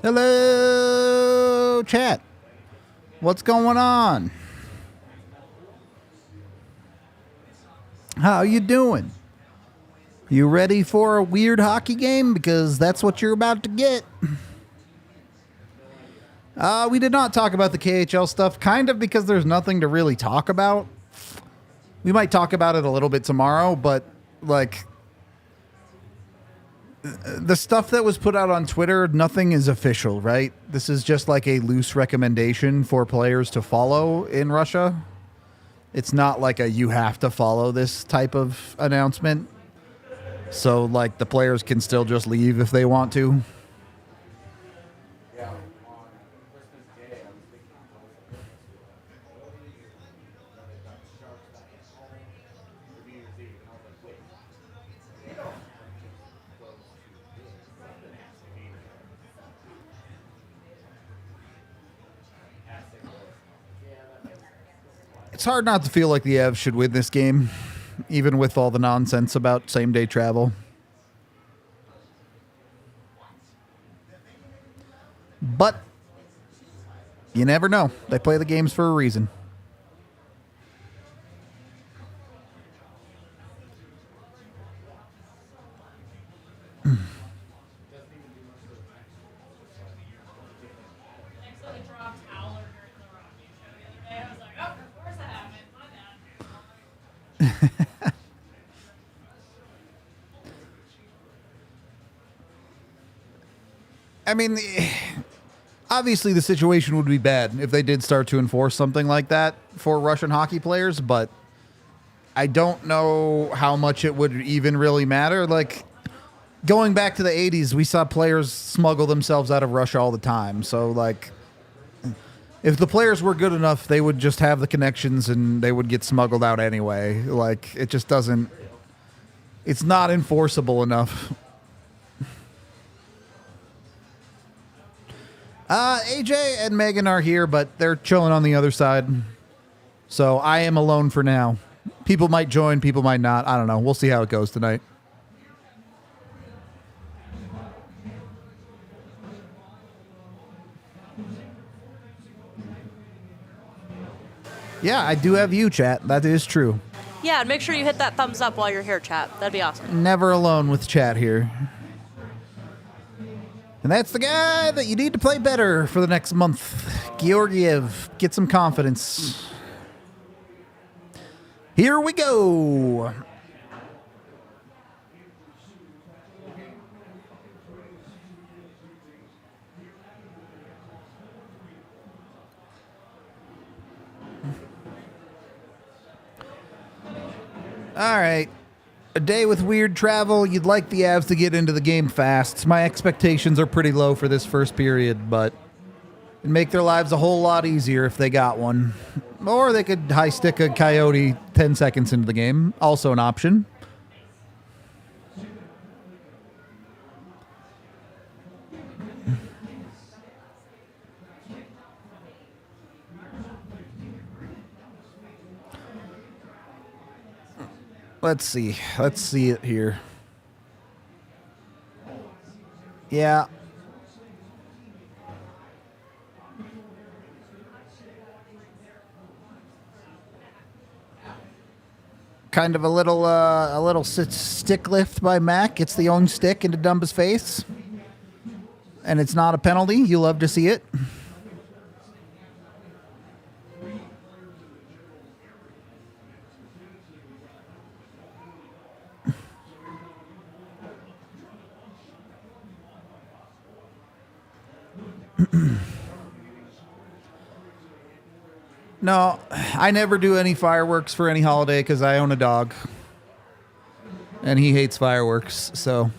Hello, chat. What's going on? How you doing? You ready for a weird hockey game? Because that's what you're about to get. We did not talk about the KHL stuff, kind of because there's nothing to really talk about. We might talk about it a little bit tomorrow, but, like, the stuff that was put out on Twitter, nothing is official, right? This is just like a loose recommendation for players to follow in Russia. It's not like a you have to follow this type of announcement. So, like, the players can still just leave if they want to. It's hard not to feel like the Avs should win this game, even with all the nonsense about same-day travel. But you never know. They play the games for a reason. I mean, obviously the situation would be bad if they did start to enforce something like that for Russian hockey players, but I don't know how much it would even really matter. Like, going back to the 80s, we saw players smuggle themselves out of Russia all the time. So, like, if the players were good enough, they would just have the connections and they would get smuggled out anyway. Like, it just doesn't... It's not enforceable enough. AJ and Megan are here, but they're chilling on the other side. So I am alone for now. People might join, people might not. I don't know. We'll see how it goes tonight. Yeah, I do have you, chat. That is true. Yeah, and make sure you hit that thumbs up while you're here, chat. That'd be awesome. Never alone with chat here. And that's the guy that you need to play better for the next month. Georgiev, get some confidence. Here we go. All right. A day with weird travel. You'd like the Avs to get into the game fast. My expectations are pretty low for this first period, but it'd make their lives a whole lot easier if they got one. Or they could high stick a Coyote 10 seconds into the game. Also an option. Let's see. Let's see it here. Yeah. Kind of a little stick lift by Mac. Gets the own stick into Dumba's face. And it's not a penalty. You love to see it. No, I never do any fireworks for any holiday because I own a dog. And he hates fireworks, so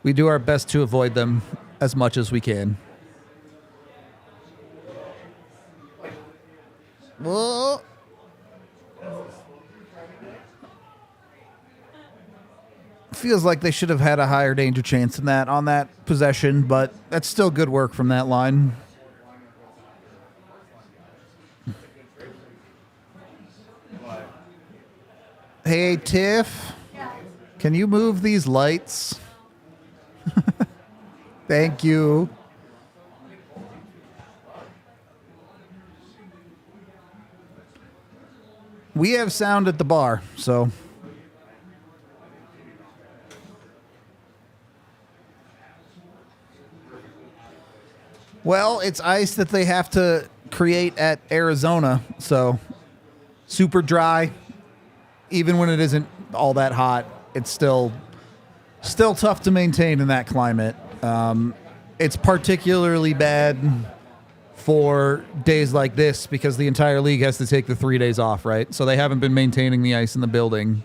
we do our best to avoid them as much as we can. Whoa. Feels like they should have had a higher danger chance than that on that possession, but that's still good work from that line. Hey, Tiff, can you move these lights? Thank you. We have sound at the bar, so. Well, it's ice that they have to create at Arizona, so super dry. Even when it isn't all that hot, it's still tough to maintain in that climate. It's particularly bad for days like this because the entire league has to take the 3 days off, right? So they haven't been maintaining the ice in the building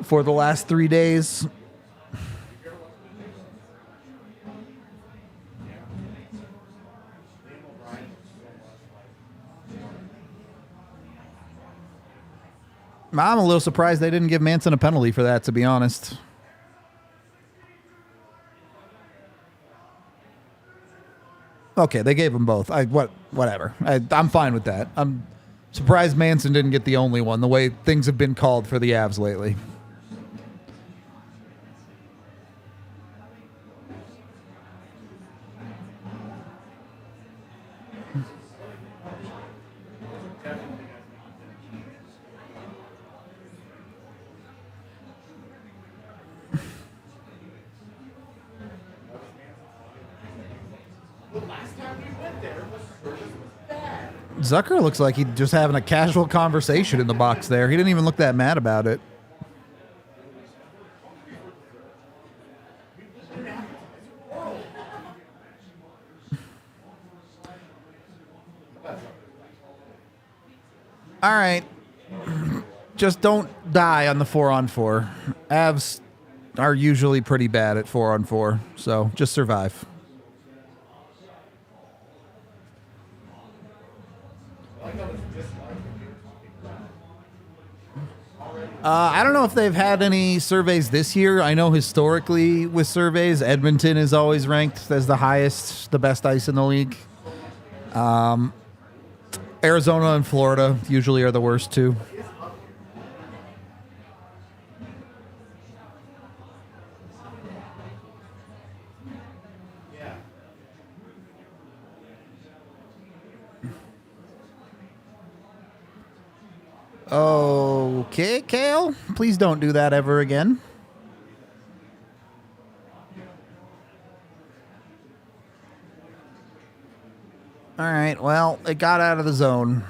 for the last 3 days. I'm a little surprised they didn't give Manson a penalty for that, to be honest. Okay, they gave them both. Whatever. I'm fine with that. I'm surprised Manson didn't get the only one, the way things have been called for the Avs lately. Zucker looks like he's just having a casual conversation in the box there. He didn't even look that mad about it. All right. Just don't die on the 4-on-4. Avs are usually pretty bad at 4-on-4, so just survive. I don't know if they've had any surveys this year. I know historically with surveys, Edmonton is always ranked as the highest, the best ice in the league. Arizona and Florida usually are the worst too. Okay, Kale, please don't do that ever again. All right, well, it got out of the zone.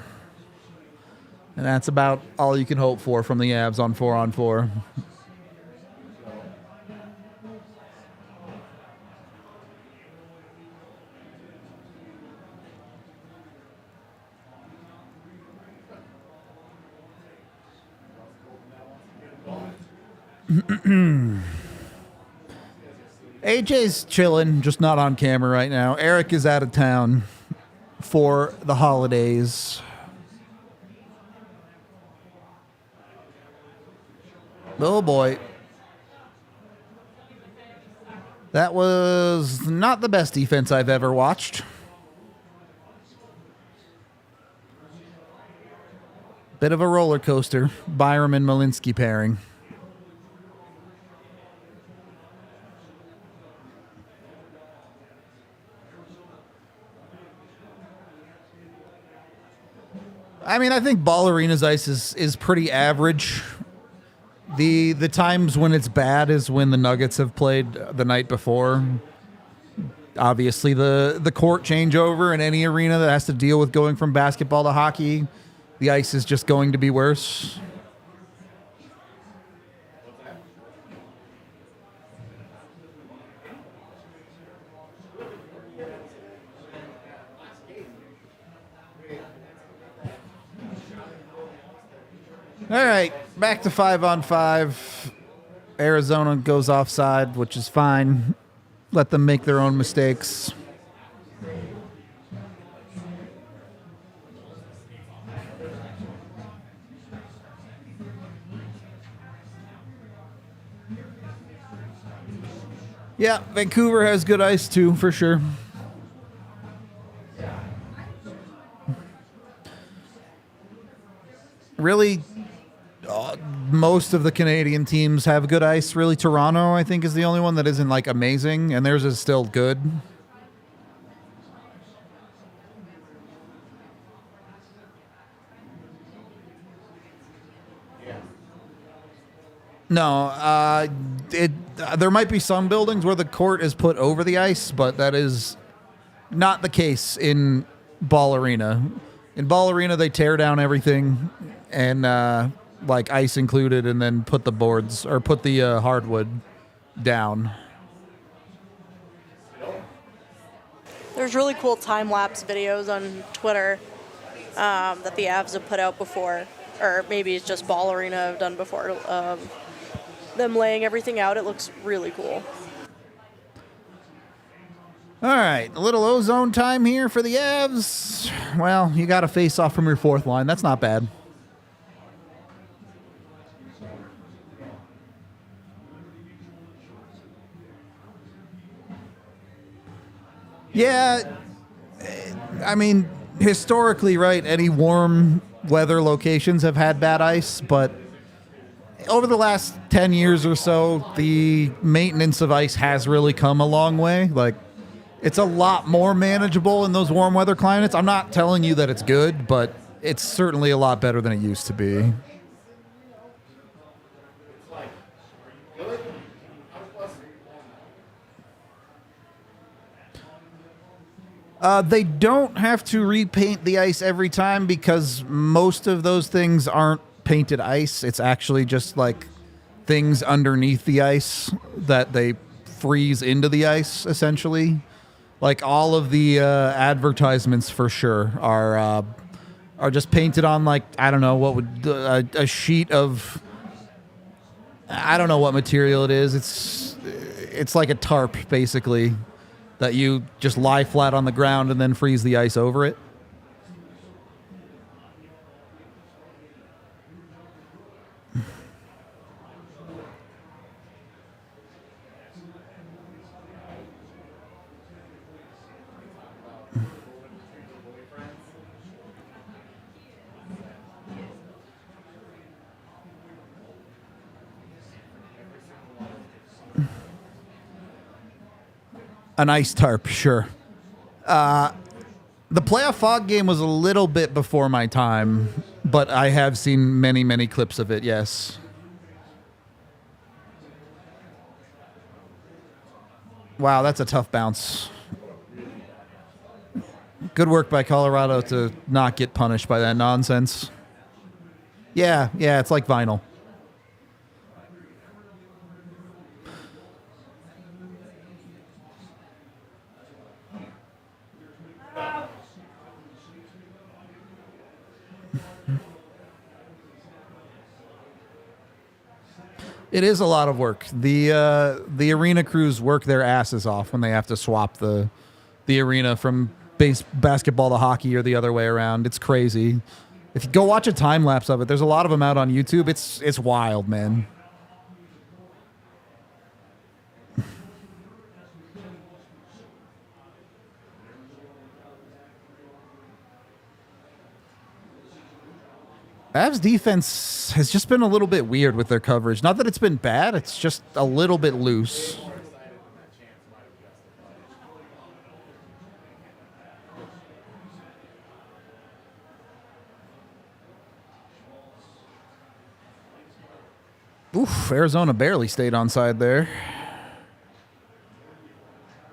And that's about all you can hope for from the Avs on 4-on-4. AJ's chilling, just not on camera right now. Eric is out of town for the holidays. Oh boy. That was not the best defense I've ever watched. Bit of a roller coaster. Byram and Malinsky pairing. I mean, I think Ball Arena's ice is pretty average. The times when it's bad is when the Nuggets have played the night before. Obviously, the court changeover in any arena that has to deal with going from basketball to hockey, the ice is just going to be worse. All right, back to 5-on-5. Arizona goes offside, which is fine. Let them make their own mistakes. Yeah, Vancouver has good ice too, for sure. Really, most of the Canadian teams have good ice. Really, Toronto, I think, is the only one that isn't like amazing, and theirs is still good. No, there might be some buildings where the court is put over the ice, but that is not the case in Ball Arena. In Ball Arena, they tear down everything and like ice included, and then put the boards or put the hardwood down. There's really cool time-lapse videos on Twitter that the Avs have put out before, or maybe it's just Ball Arena have done before. Them laying everything out, it looks really cool. All right, a little ozone time here for the Avs. Well, you got a face-off from your fourth line. That's not bad. Yeah, I mean, historically, right, any warm weather locations have had bad ice, but over the last 10 years or so, the maintenance of ice has really come a long way. Like, it's a lot more manageable in those warm weather climates. I'm not telling you that it's good, but it's certainly a lot better than it used to be. They don't have to repaint the ice every time because most of those things aren't painted ice. It's actually just like things underneath the ice that they freeze into the ice, essentially. Like all of the advertisements for sure are just painted on, like, I don't know what would a sheet of, I don't know what material it is. It's like a tarp basically that you just lie flat on the ground and then freeze the ice over it. An ice tarp, sure. The playoff fog game was a little bit before my time, but I have seen many, many clips of it, yes. Wow, that's a tough bounce. Good work by Colorado to not get punished by that nonsense. Yeah, it's like vinyl. It is a lot of work. The arena crews work their asses off when they have to swap the arena from basketball to hockey or the other way around. It's crazy. If you go watch a time lapse of it, there's a lot of them out on YouTube. It's wild, man. Avs defense has just been a little bit weird with their coverage. Not that it's been bad, it's just a little bit loose. Oof, Arizona barely stayed onside there.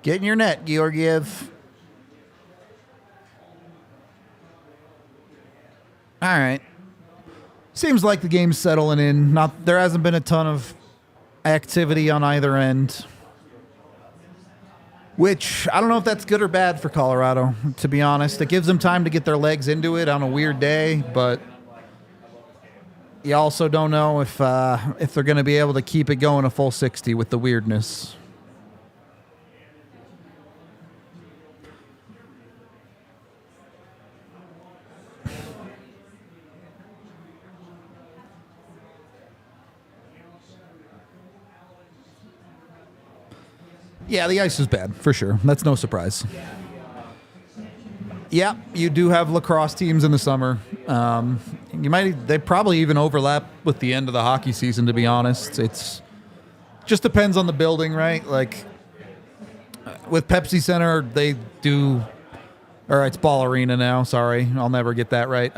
Get in your net, Georgiev. All right. Seems like the game's settling in. There hasn't been a ton of activity on either end. Which, I don't know if that's good or bad for Colorado, to be honest. It gives them time to get their legs into it on a weird day, but you also don't know if they're going to be able to keep it going a full 60 with the weirdness. Yeah, the ice is bad, for sure. That's no surprise. Yeah, you do have lacrosse teams in the summer. They probably even overlap with the end of the hockey season, to be honest. It's just depends on the building, right? Like with Pepsi Center, they do, or it's Ball Arena now, sorry. I'll never get that right.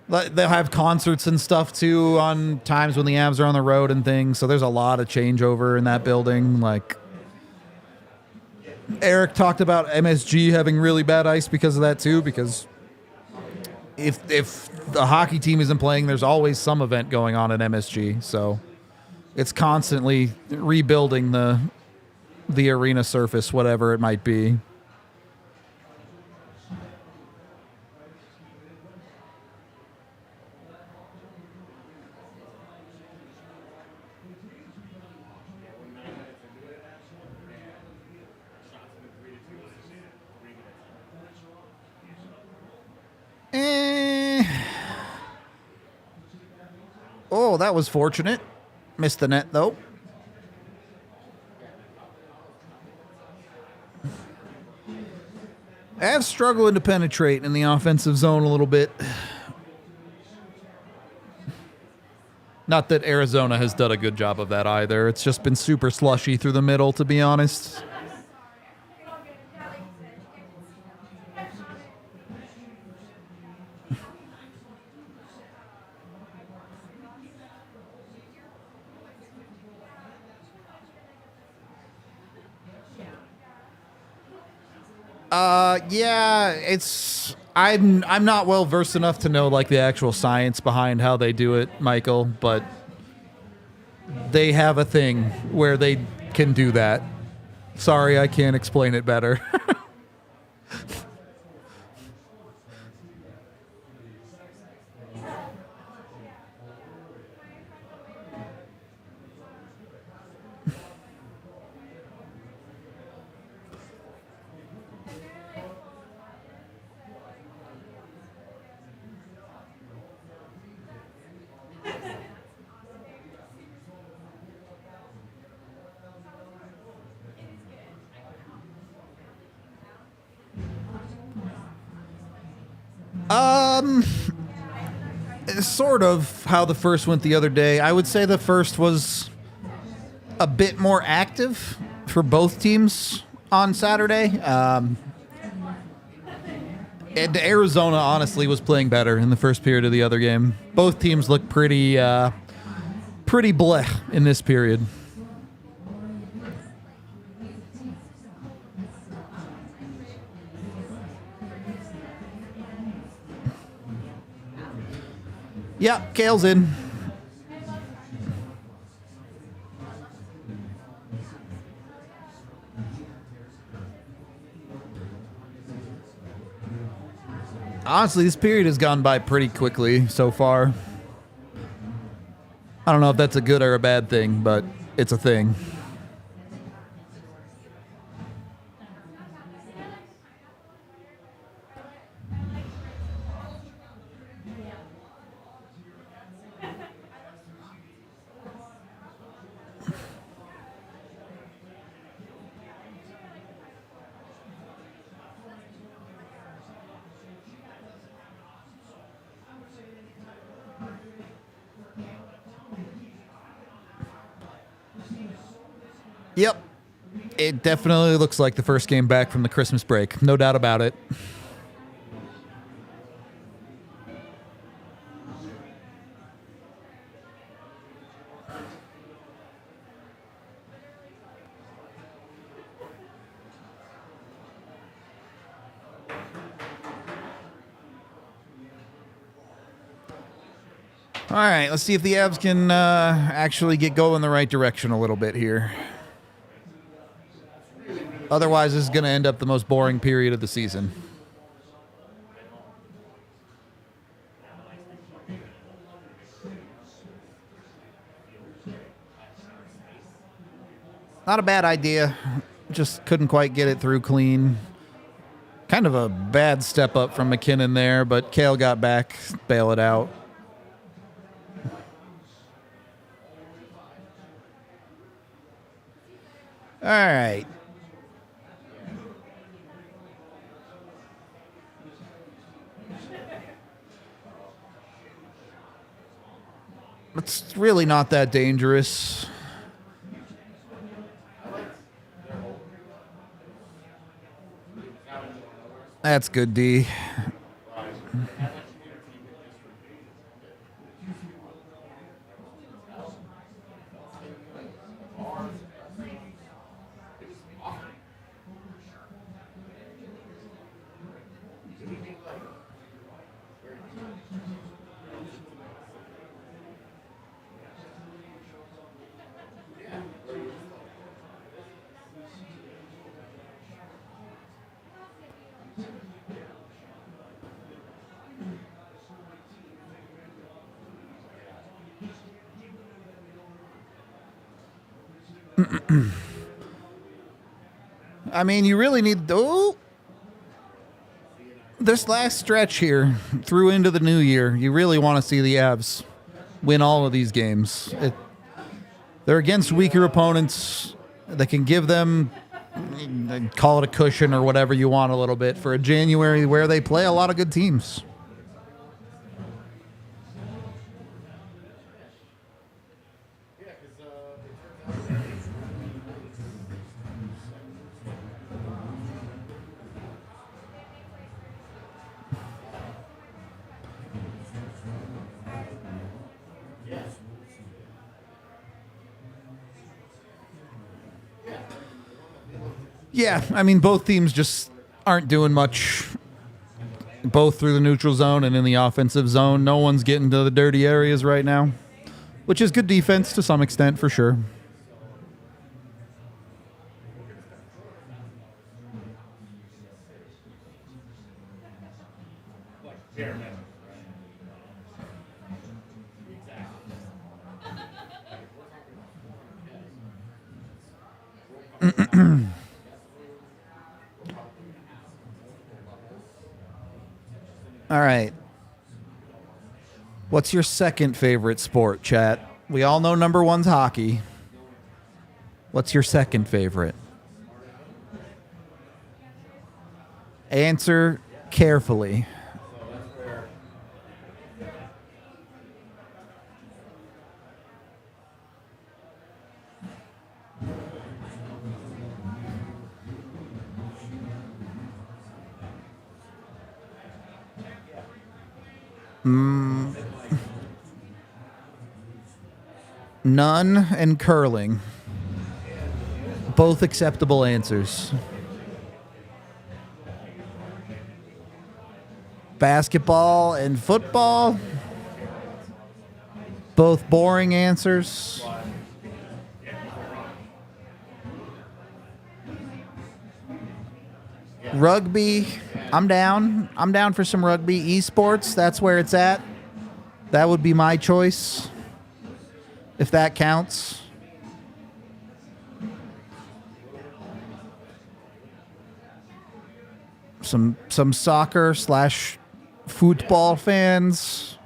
They'll have concerts and stuff too on times when the Avs are on the road and things. So there's a lot of changeover in that building. Like Eric talked about MSG having really bad ice because of that too. Because if the hockey team isn't playing, there's always some event going on at MSG. So it's constantly rebuilding the arena surface, whatever it might be. Oh, that was fortunate. Missed the net, though. Avs struggling to penetrate in the offensive zone a little bit. Not that Arizona has done a good job of that either. It's just been super slushy through the middle, to be honest. Yeah, I'm not well versed enough to know like the actual science behind how they do it, Michael, but they have a thing where they can do that. Sorry, I can't explain it better. Sort of how the first went the other day. I would say the first was a bit more active for both teams on Saturday. And Arizona honestly was playing better in the first period of the other game. Both teams looked pretty bleh in this period. Yeah, Kale's in. Honestly, this period has gone by pretty quickly so far. I don't know if that's a good or a bad thing, but it's a thing. Yep. It definitely looks like the first game back from the Christmas break. No doubt about it. All right, let's see if the Avs can actually get going the right direction a little bit here. Otherwise, this is going to end up the most boring period of the season. Not a bad idea. Just couldn't quite get it through clean. Kind of a bad step up from McKinnon there, but Kale got back, bail it out. All right. It's really not that dangerous. That's good, D. I mean, you really need this last stretch here through into the new year. You really want to see the Avs win all of these games. They're against weaker opponents that can give them, call it a cushion or whatever you want a little bit for a January where they play a lot of good teams. Yeah, I mean, both teams just aren't doing much, both through the neutral zone and in the offensive zone. No one's getting to the dirty areas right now, which is good defense to some extent, for sure. All right. What's your second favorite sport, chat? We all know number one's hockey. What's your second favorite? Answer carefully. None and curling. Both acceptable answers. Basketball and football. Both boring answers. Rugby. I'm down. I'm down for some rugby. Esports, that's where it's at. That would be my choice, if that counts. Some soccer / football fans.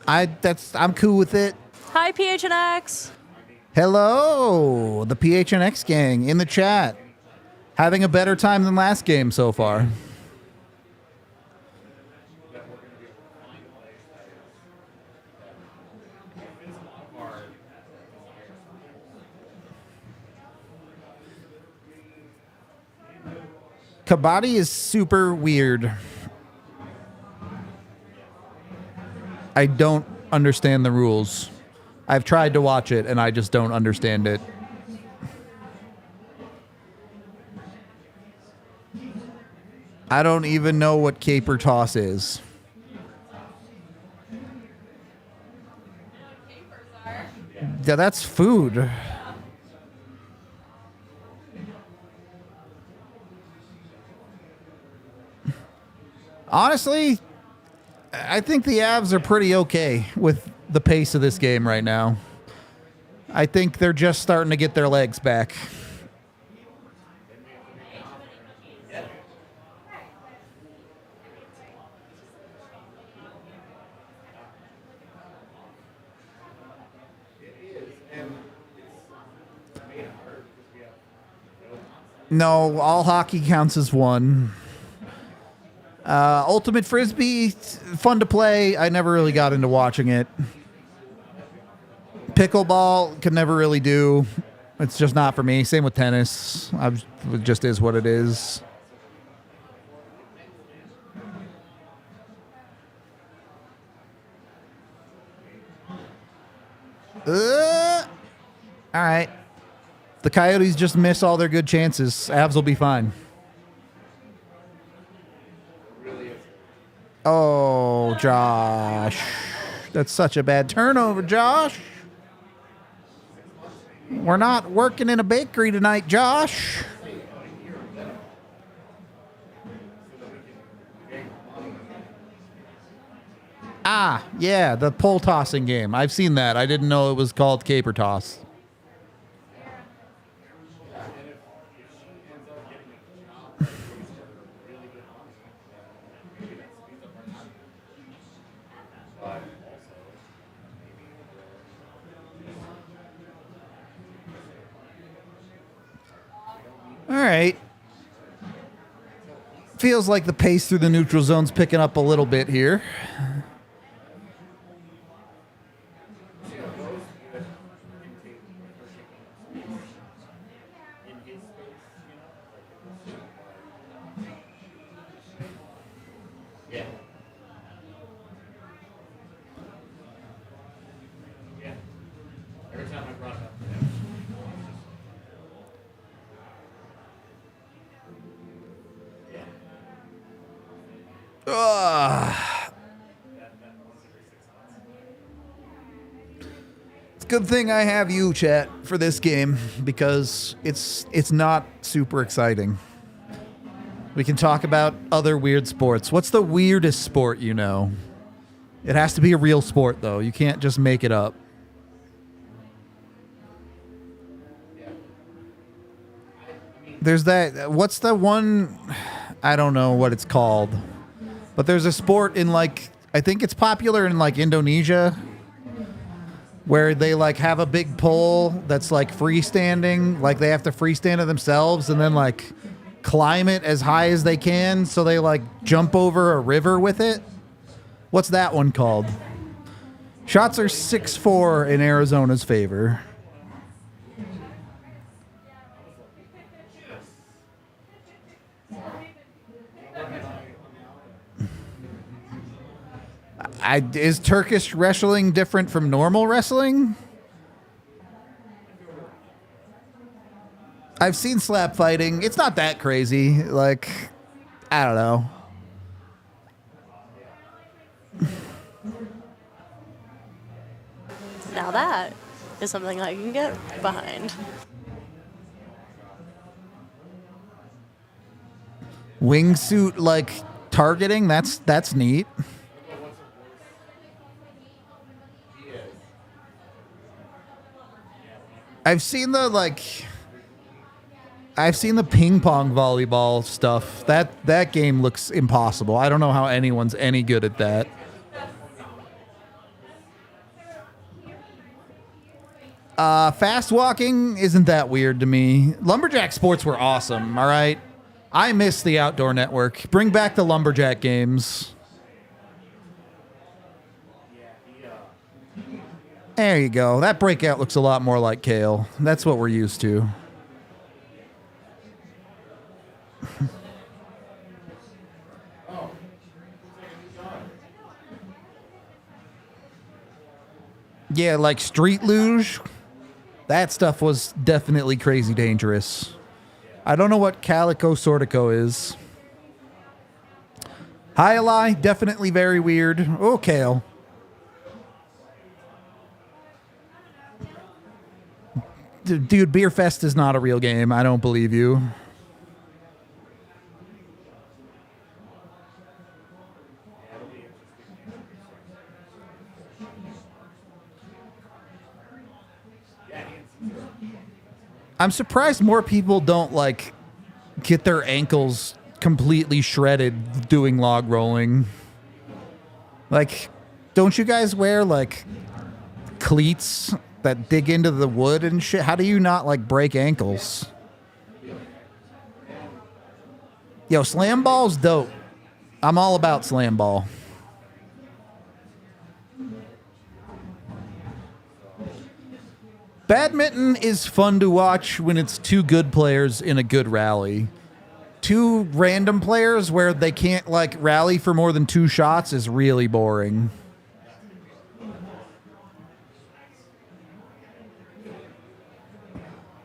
I'm cool with it. Hi, PHNX. Hello, the PHNX gang in the chat. Having a better time than last game so far. Kabaddi is super weird. I don't understand the rules. I've tried to watch it and I just don't understand it. I don't even know what caper toss is. Yeah, that's food. Honestly, I think the Avs are pretty okay with the pace of this game right now. I think they're just starting to get their legs back. No, all hockey counts as one. Ultimate Frisbee, fun to play. I never really got into watching it. Pickleball, could never really do. It's just not for me. Same with tennis. It just is what it is. All right. The Coyotes just miss all their good chances. Avs will be fine. Oh, Josh. That's such a bad turnover, Josh. We're not working in a bakery tonight, Josh. Ah, yeah, the pole tossing game. I've seen that. I didn't know it was called caper toss. All right. Feels like the pace through the neutral zone's picking up a little bit here. It's a good thing I have you, chat, for this game because it's not super exciting. We can talk about other weird sports. What's the weirdest sport you know? It has to be a real sport, though. You can't just make it up. There's that. What's the one? I don't know what it's called. But there's a sport in, like, I think it's popular in, like, Indonesia, where they, like, have a big pole that's, like, freestanding. Like, they have to freestand it themselves and then, like, climb it as high as they can. So they, like, jump over a river with it. What's that one called? Shots are 6-4 in Arizona's favor. Is Turkish wrestling different from normal wrestling? I've seen slap fighting. It's not that crazy. Like, I don't know. Now that is something I can get behind. Wingsuit, like, targeting? That's neat. I've seen the ping pong volleyball stuff. That game looks impossible. I don't know how anyone's any good at that. Fast walking isn't that weird to me. Lumberjack sports were awesome, all right? I miss the Outdoor Network. Bring back the Lumberjack games. There you go. That breakout looks a lot more like Kale. That's what we're used to. Yeah, like street luge. That stuff was definitely crazy dangerous. I don't know what Calico Sortico is. Hi, Eli. Definitely very weird. Oh, Kale. Dude, Beer Fest is not a real game. I don't believe you. I'm surprised more people don't, like, get their ankles completely shredded doing log rolling. Like, don't you guys wear, like, cleats that dig into the wood and shit? How do you not, like, break ankles? Yo, slam ball's dope. I'm all about slam ball. Badminton is fun to watch when it's two good players in a good rally. Two random players where they can't, like, rally for more than 2 shots is really boring.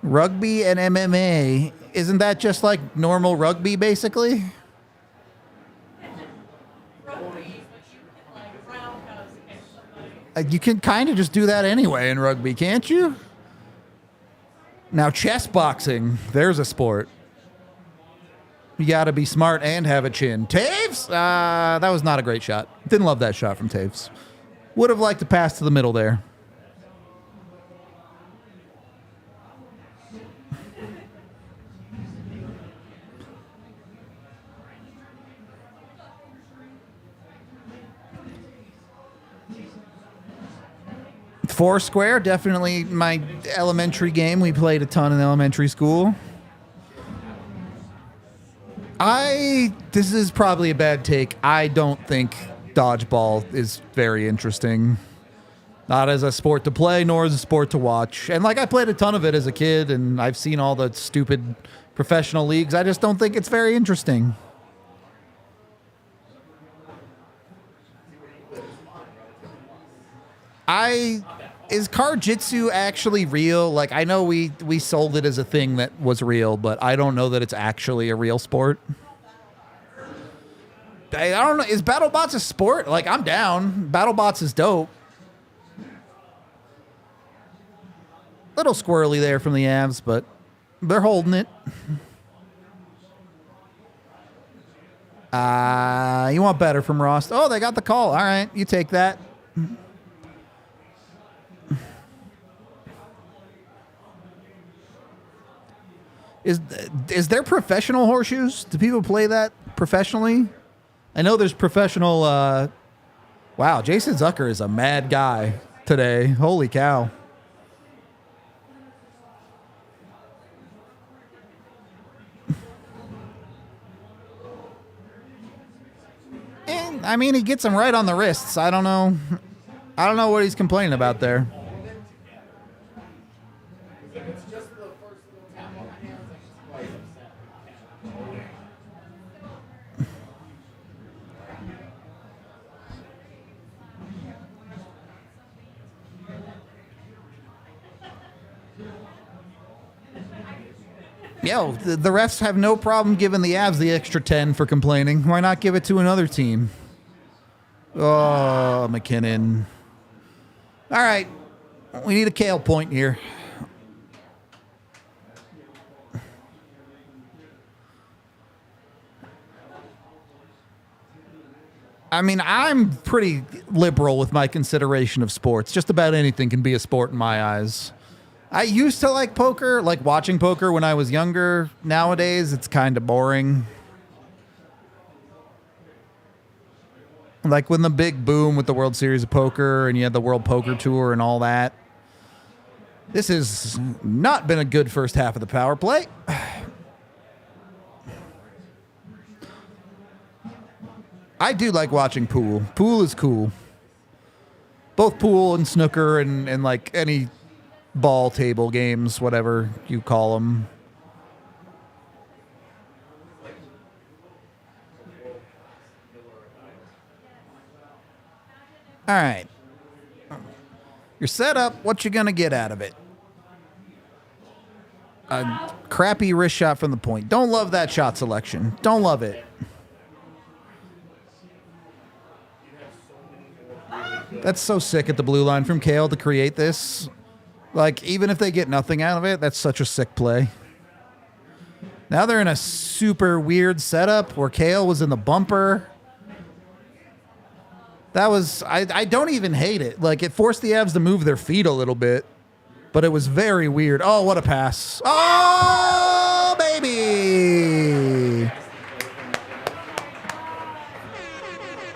Rugby and MMA, isn't that just like normal rugby, basically? You can kind of just do that anyway in rugby, can't you? Now, chess boxing, there's a sport. You got to be smart and have a chin. Taves? That was not a great shot. Didn't love that shot from Taves. Would have liked to pass to the middle there. Foursquare, definitely my elementary game. We played a ton in elementary school. This is probably a bad take. I don't think dodgeball is very interesting. Not as a sport to play, nor as a sport to watch. And like I played a ton of it as a kid, and I've seen all the stupid professional leagues. I just don't think it's very interesting. Is Car-Jitsu actually real? Like, I know we sold it as a thing that was real, but I don't know that it's actually a real sport. I don't know. Is BattleBots a sport? Like, I'm down. BattleBots is dope. Little squirrely there from the Avs, but they're holding it. You want better from Ross. Oh, they got the call. All right, you take that. Is there professional horseshoes? Do people play that professionally? I know there's professional. Wow, Jason Zucker is a mad guy today. Holy cow. And I mean, he gets him right on the wrists. I don't know what he's complaining about there. Yo, the refs have no problem giving the Avs the extra 10 for complaining. Why not give it to another team? Oh, McKinnon. All right. We need a Kale point here. I mean, I'm pretty liberal with my consideration of sports. Just about anything can be a sport in my eyes. I used to like poker, like watching poker when I was younger. Nowadays, it's kind of boring. Like when the big boom with the World Series of Poker and you had the World Poker Tour and all that. This has not been a good first half of the power play. I do like watching pool. Pool is cool. Both pool and snooker and like any ball table games, whatever you call them. All right. You're set up. What you going to get out of it? A crappy wrist shot from the point. Don't love that shot selection. Don't love it. That's so sick at the blue line from Kale to create this. Like, even if they get nothing out of it, that's such a sick play. Now they're in a super weird setup where Kale was in the bumper. That was, I don't even hate it. Like, it forced the Avs to move their feet a little bit, but it was very weird. Oh, what a pass. Oh, baby.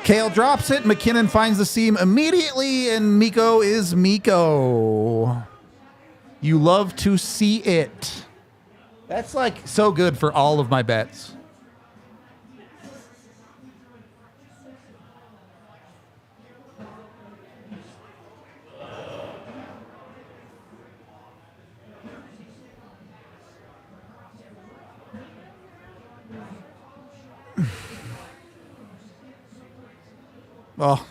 Kale drops it. McKinnon finds the seam immediately, and Mikko is Mikko. You love to see it. That's like so good for all of my bets. Oh,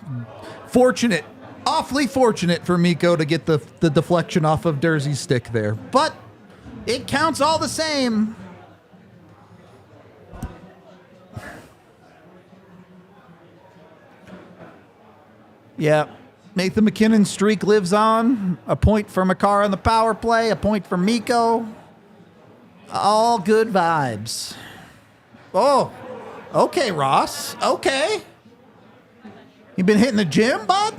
fortunate. Awfully fortunate for Mikko to get the deflection off of Durzee's stick there. But it counts all the same. Yeah. Nathan McKinnon's streak lives on. A point for Makar on the power play. A point for Mikko. All good vibes. Oh, okay, Ross. Okay. You been hitting the gym, bud?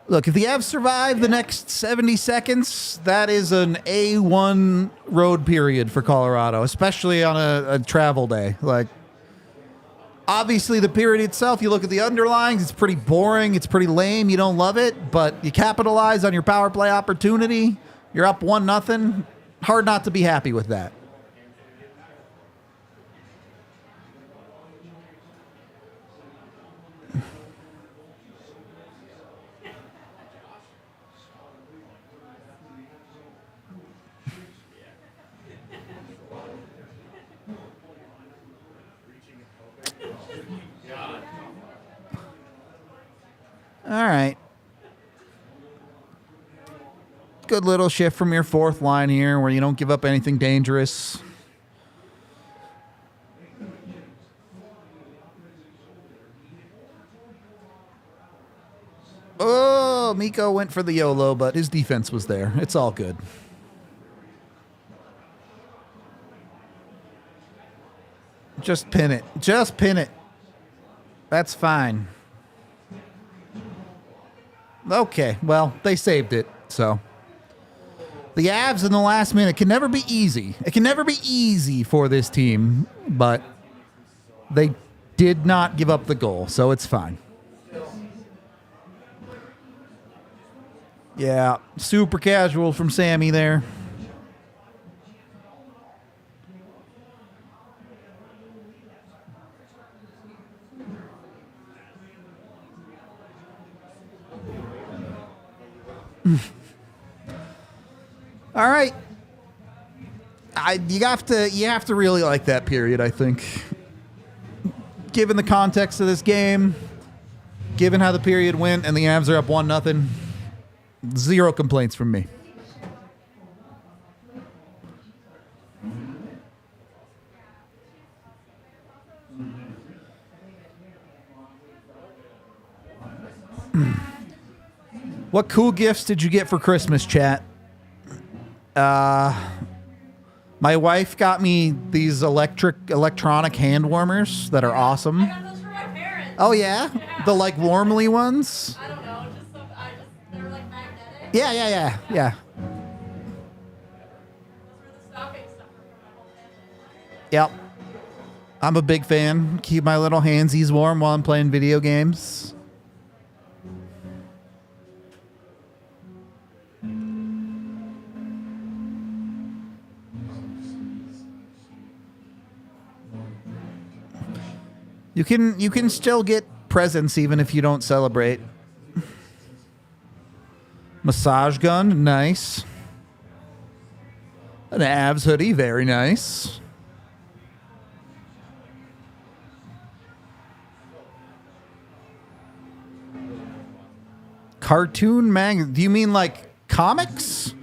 Look, if the Avs survive the next 70 seconds, that is an A1 road period for Colorado, especially on a travel day. Like, obviously, the period itself, you look at the underlines, it's pretty boring, it's pretty lame, you don't love it, but you capitalize on your power play opportunity, you're up 1-0. Hard not to be happy with that. All right. Good little shift from your fourth line here where you don't give up anything dangerous. Oh, Mikko went for the YOLO, but his defense was there. It's all good. Just pin it. Just pin it. That's fine. Okay, well, they saved it, so. The Avs in the last minute can never be easy. It can never be easy for this team, but they did not give up the goal, so it's fine. Yeah, super casual from Sammy there. All right. You have to really like that period, I think. Given the context of this game, given how the period went, and the Avs are up 1-0, zero complaints from me. What cool gifts did you get for Christmas, chat? My wife got me these electronic hand warmers that are awesome. I got those for my parents. Oh yeah? Yeah. The like warmly ones? I don't know, they're like magnetic. Yeah. Those were the stocking stuffers for my whole family. Yep. I'm a big fan. Keep my little handsies warm while I'm playing video games. You can still get presents even if you don't celebrate. Massage gun, nice. An Avs hoodie, very nice. Cartoon mag. Do you mean like comics?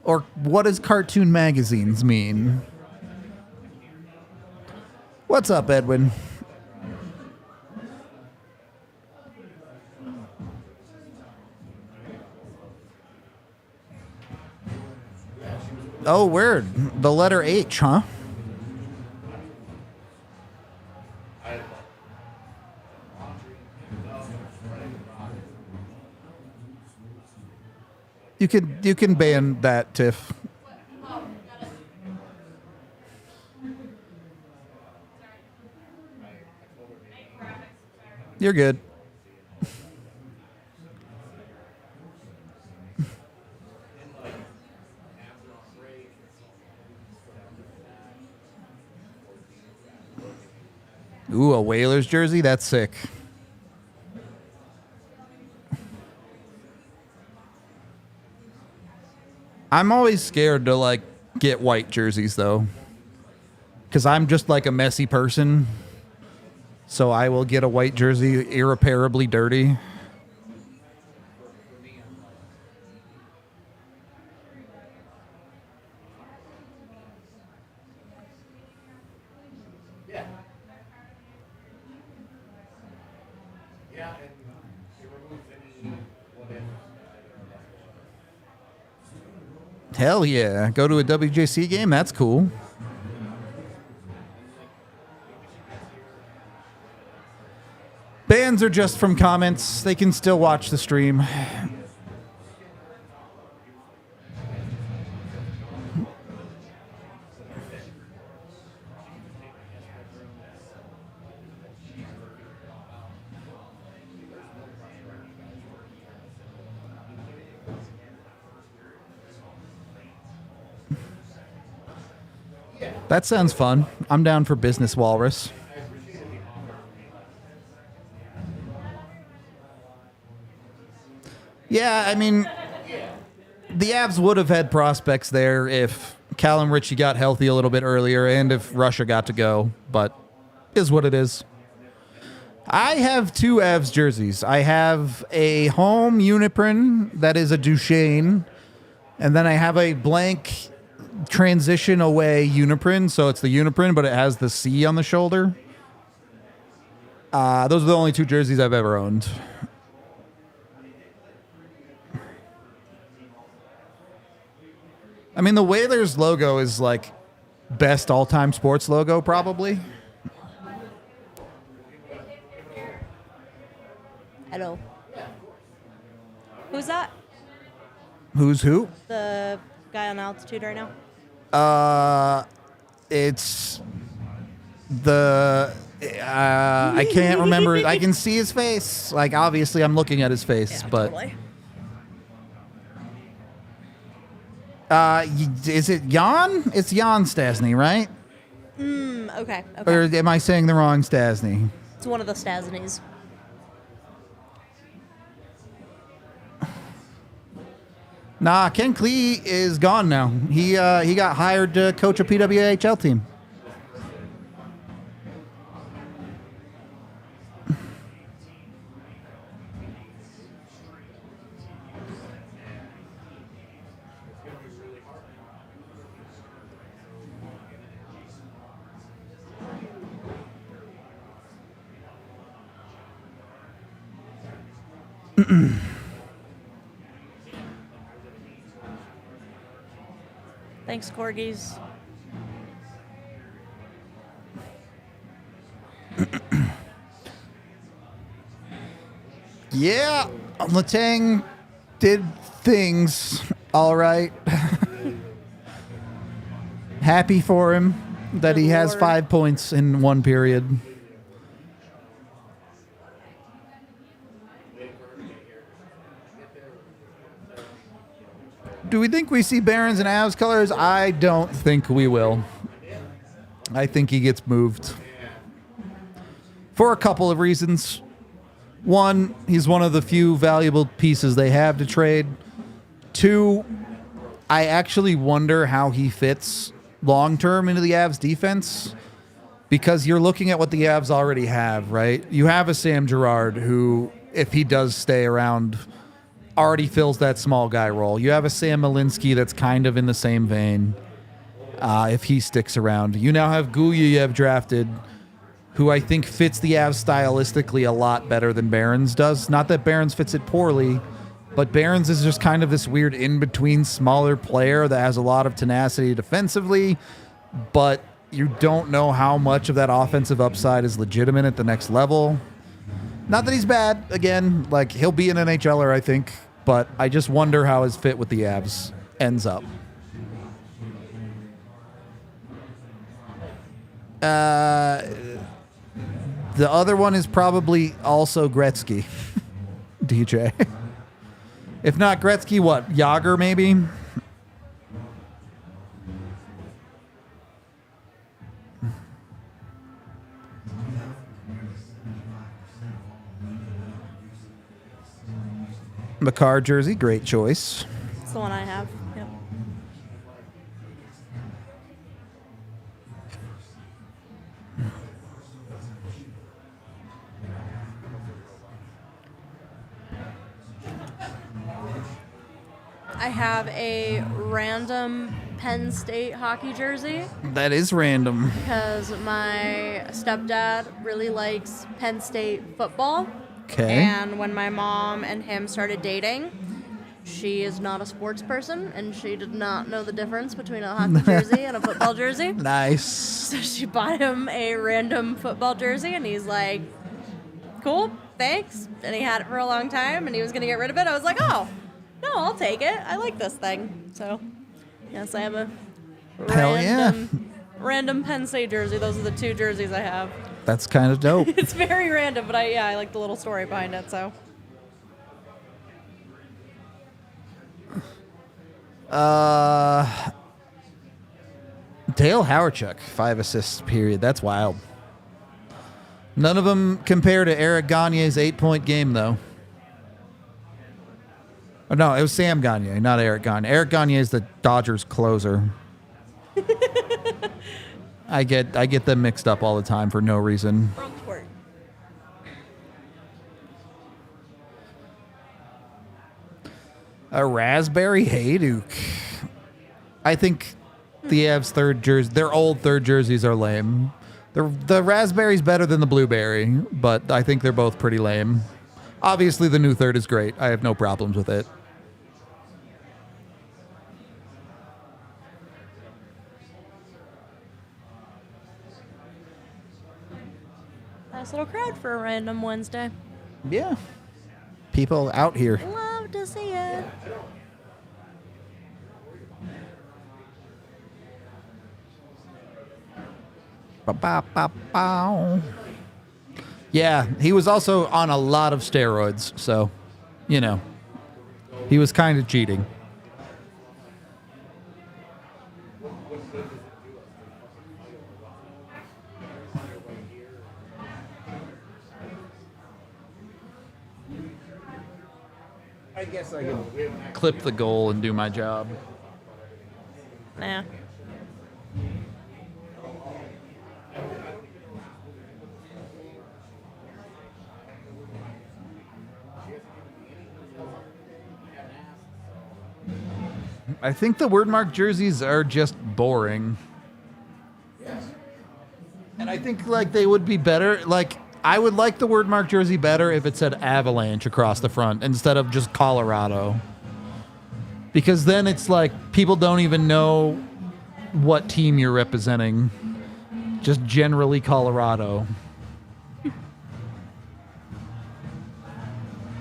Or what does cartoon magazines mean? What's up, Edwin? Oh, weird. The letter H, huh? You can ban that, Tiff. You're good. Ooh, a Whalers jersey? That's sick. I'm always scared to, like, get white jerseys, though. Because I'm just, like, a messy person. So I will get a white jersey irreparably dirty. Hell yeah. Go to a WJC game? That's cool. Bans are just from comments. They can still watch the stream. That sounds fun. I'm down for Business Walrus. Yeah, I mean, the Avs would have had prospects there if Callum Ritchie got healthy a little bit earlier and if Russia got to go, but is what it is. I have 2 Avs jerseys. I have a home Uniprint that is a Duchesne, and then I have a blank transition away Uniprint, so it's the Uniprint, but it has the C on the shoulder. Those are the only 2 jerseys I've ever owned. I mean, the Whalers logo is like best all-time sports logo, probably. Hello. Who's that? Who's who? The guy on altitude right now? It's the I can't remember. I can see his face. Like, obviously, I'm looking at his face, Yeah, but totally. Is it Jan? It's Jan Stasny, right? Okay. Or am I saying the wrong Stasny? It's one of the Stasnies. Nah, Ken Klee is gone now. He got hired to coach a PWHL team. Thanks, Corgis. Yeah, Letang did things all right. Happy for him that Good he has Lord. 5 points in one period. Do we think we see Barons and Avs colors? I don't think we will. I think he gets moved. For a couple of reasons. One, he's one of the few valuable pieces they have to trade. 2, I actually wonder how he fits long-term into the Avs defense, because you're looking at what the Avs already have, right? You have a Sam Girard who, if he does stay around, already fills that small guy role. You have a Sam Malinsky that's kind of in the same vein if he sticks around. You now have Guyayev drafted, who I think fits the Avs stylistically a lot better than Barons does. Not that Barons fits it poorly, but Barons is just kind of this weird in-between smaller player that has a lot of tenacity defensively, but you don't know how much of that offensive upside is legitimate at the next level. Not that he's bad. Again, like, he'll be an NHLer, I think, but I just wonder how his fit with the Avs ends up. The other one is probably also Gretzky. DJ. If not Gretzky, what? Yager, maybe? McCarr jersey, great choice. It's the one I have. Yep. I have a random Penn State hockey jersey That is random. because my stepdad really likes Penn State football. Okay. And when my mom and him started dating, she is not a sports person, and she did not know the difference between a hockey jersey and a football jersey. Nice. So she bought him a random football jersey, and he's like, cool, thanks. And he had it for a long time, and he was going to get rid of it. I was like, oh, no, I'll take it. I like this thing. So, yes, I have a Hell yeah. random Penn State jersey. Those are the 2 jerseys I have. That's kind of dope. It's very random, but I like the little story behind it, so. Dale Hawerchuk, 5 assists, period. That's wild. None of them compare to Eric Gagne's 8-point game, though. Oh, no, it was Sam Gagne, not Eric Gagne. Eric Gagne is the Dodgers closer. I get them mixed up all the time for no reason. Wrong sport. A Raspberry Hayduk. I think the Avs' their old third jerseys are lame. The Raspberry's better than the Blueberry, but I think they're both pretty lame. Obviously, the new third is great. I have no problems with it. Nice little crowd for a random Wednesday. Yeah. People out here. Love to see it. Ba-ba-ba-bow. Yeah, he was also on a lot of steroids, so, you know, he was kind of cheating. I guess I can clip the goal and do my job. Nah. I think the word mark jerseys are just boring. And I think like they would be better. Like I would like the word mark jersey better if it said Avalanche across the front instead of just Colorado. Because then it's like people don't even know what team you're representing. Just generally Colorado.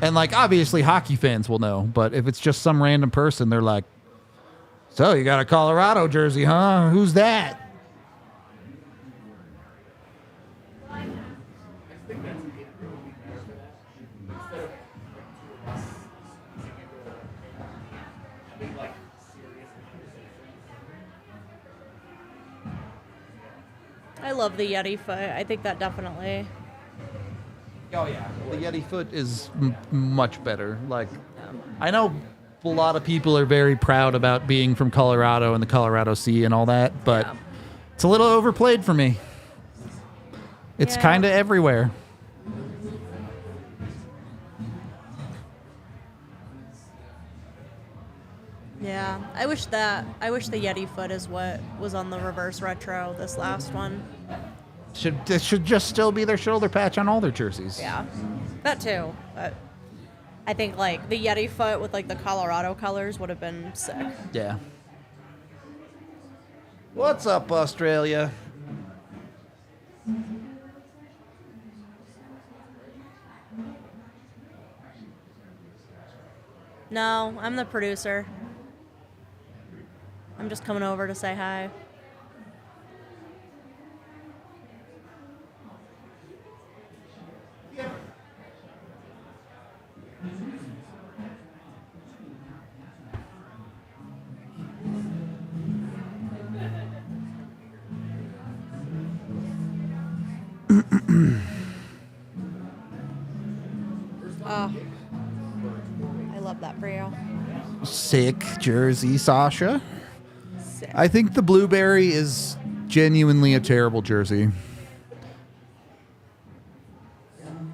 And like obviously hockey fans will know, but if it's just some random person, they're like, so you got a Colorado jersey, huh? Who's that? I love the Yeti foot. I think that definitely. Oh yeah, the Yeti foot is much better. Like, I know a lot of people are very proud about being from Colorado and the Colorado Sea and all that, but it's a little overplayed for me. It's kind of everywhere. Yeah, I wish the Yeti foot is what was on the reverse retro, this last one. It should just still be their shoulder patch on all their jerseys. Yeah, that too. But I think like the Yeti foot with like the Colorado colors would have been sick. Yeah. What's up, Australia? No, I'm the producer. I'm just coming over to say hi. Oh, I love that for you. Sick jersey, Sasha. Sick. I think the Blueberry is genuinely a terrible jersey.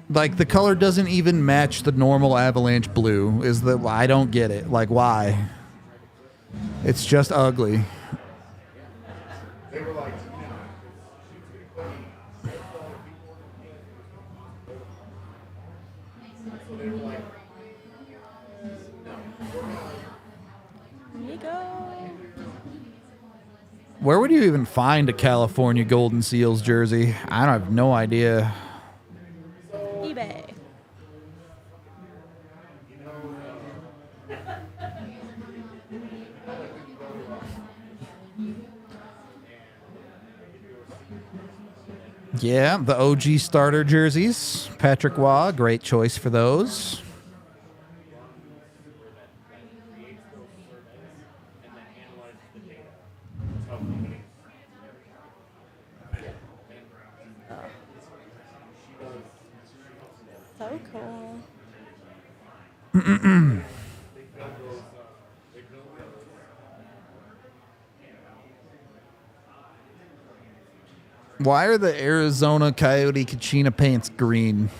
Like, the color doesn't even match the normal Avalanche blue. I don't get it. Like, why? It's just ugly. go. Where would you even find a California Golden Seals jersey? I have no idea. eBay. Yeah, the OG starter jerseys. Patrick Waugh, great choice for those. So cool. Why are the Arizona Coyote Kachina pants green?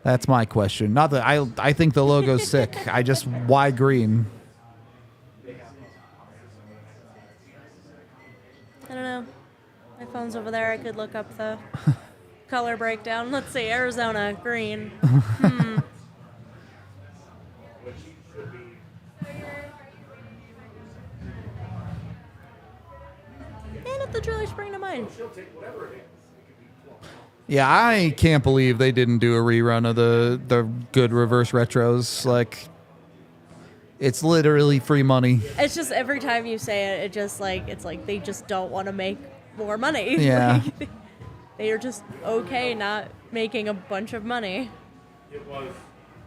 That's my question. Not that I think the logo's sick. Why green? I don't know. My phone's over there. I could look up the color breakdown. Let's see. Arizona, green. And if the truly spring to mind. Yeah, I can't believe they didn't do a rerun of the good reverse retros. Like, it's literally free money. It's just every time you say it, it's like they just don't want to make more money. Yeah. Like, they are just okay not making a bunch of money. It was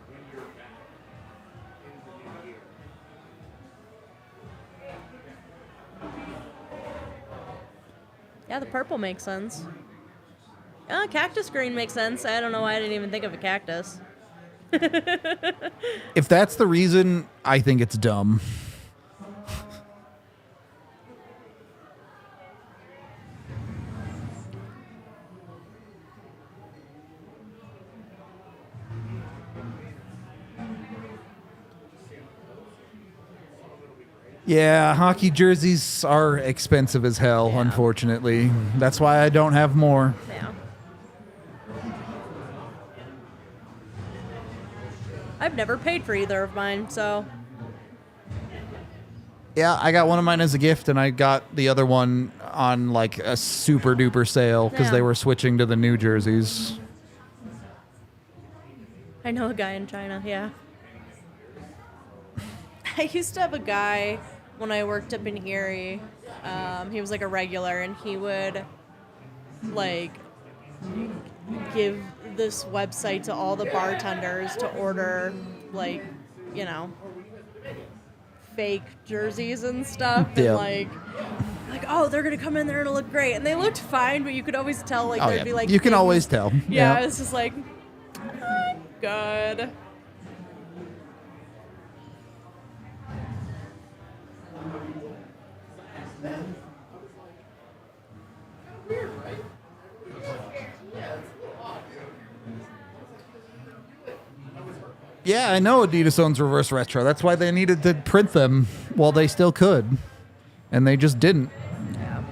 when you're back in the new year. Yeah, the purple makes sense. Cactus green makes sense. I don't know why I didn't even think of a cactus. If that's the reason, I think it's dumb. Yeah, hockey jerseys are expensive as hell, Yeah. unfortunately. That's why I don't have more. Yeah. I've never paid for either of mine, so Yeah, I got one of mine as a gift, and I got the other one on like a super duper sale because Yeah. they were switching to the new jerseys. I know a guy in China, yeah. I used to have a guy when I worked up in Erie. He was like a regular, and he would like give this website to all the bartenders to order like, you know, fake jerseys and stuff. Yeah. And like, oh, they're gonna come in there and it'll look great. And they looked fine, but you could always tell like Oh, there'd yeah. be like You can things- always tell. Yeah, it's just like not good. Yeah, I know Adidas owns reverse retro. That's why they needed to print them while they still could. And they just didn't. Yeah.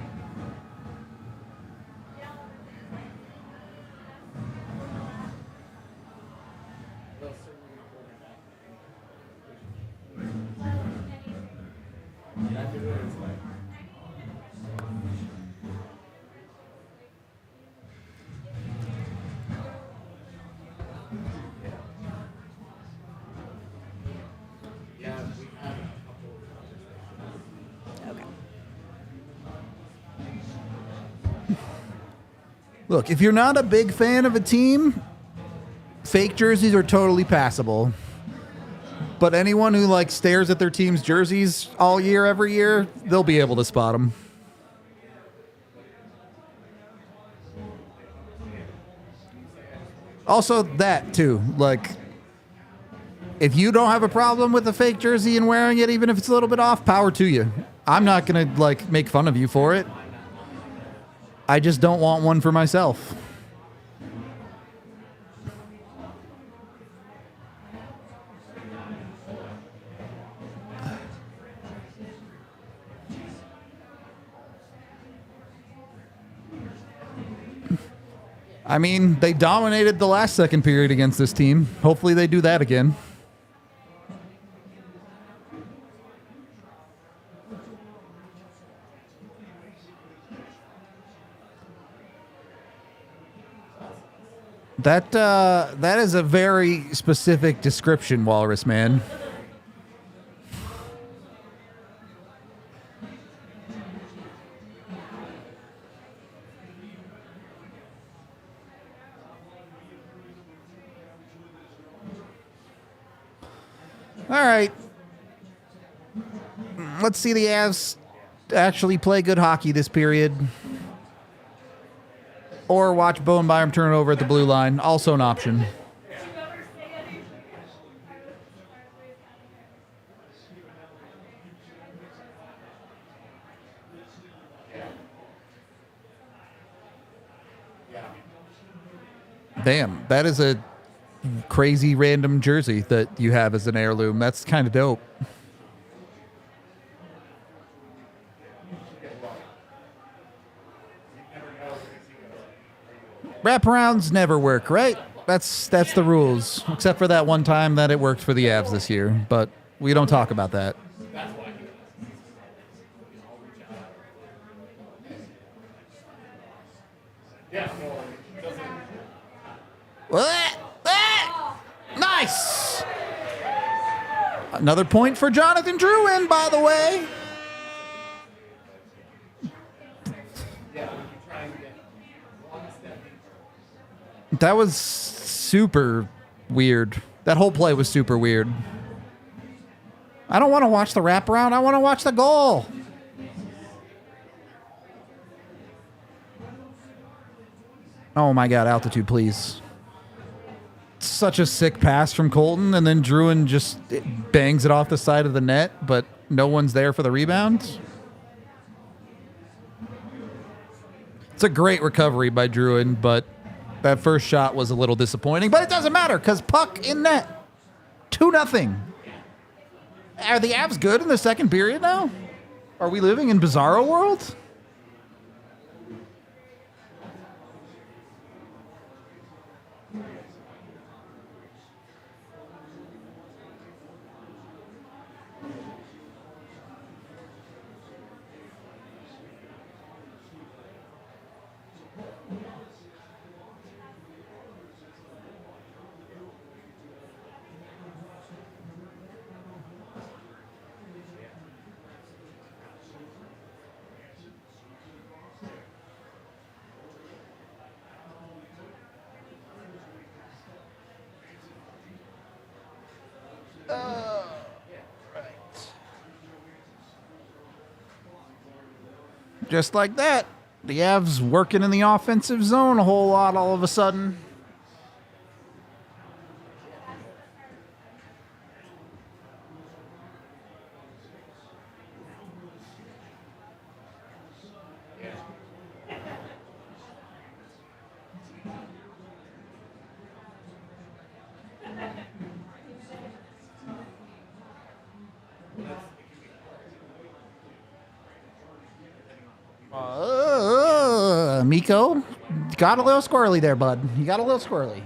Yeah, we had a couple of Okay. Look, if you're not a big fan of a team, fake jerseys are totally passable. But anyone who like stares at their team's jerseys all year, every year, they'll be able to spot them. Also, that too. Like, if you don't have a problem with a fake jersey and wearing it, even if it's a little bit off, power to you. I'm not gonna like make fun of you for it. I just don't want one for myself. I mean, they dominated the last second period against this team. Hopefully they do that again. That is a very specific description, Walrus Man. All right. Let's see the Avs actually play good hockey this period. Or watch Bowen Byram turn it over at the blue line. Also an option. Damn, that is a crazy random jersey that you have as an heirloom. That's kind of dope. Wraparounds never work, right? That's the rules. Except for that one time that it worked for the Avs this year, but we don't talk about that. Nice! Another point for Jonathan Drouin, by the way. That was super weird. That whole play was super weird. I don't want to watch the wraparound. I want to watch the goal. Oh my God, altitude, please. Such a sick pass from Colton, and then Drouin just bangs it off the side of the net, but no one's there for the rebound. It's a great recovery by Drouin, but that first shot was a little disappointing, but it doesn't matter because puck in net. 2-0. Are the Avs good in the second period now? Are we living in Bizarro world? Just like that, the Avs working in the offensive zone a whole lot all of a sudden. Miko, got a little squirrely there, bud. You got a little squirrely.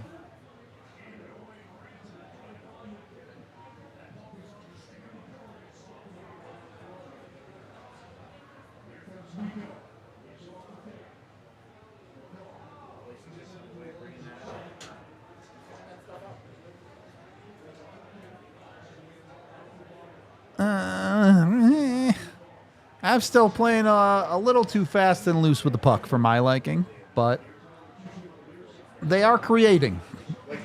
I'm still playing a little too fast and loose with the puck for my liking, but they are creating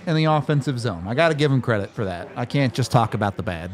in the offensive zone. I got to give them credit for that. I can't just talk about the bad.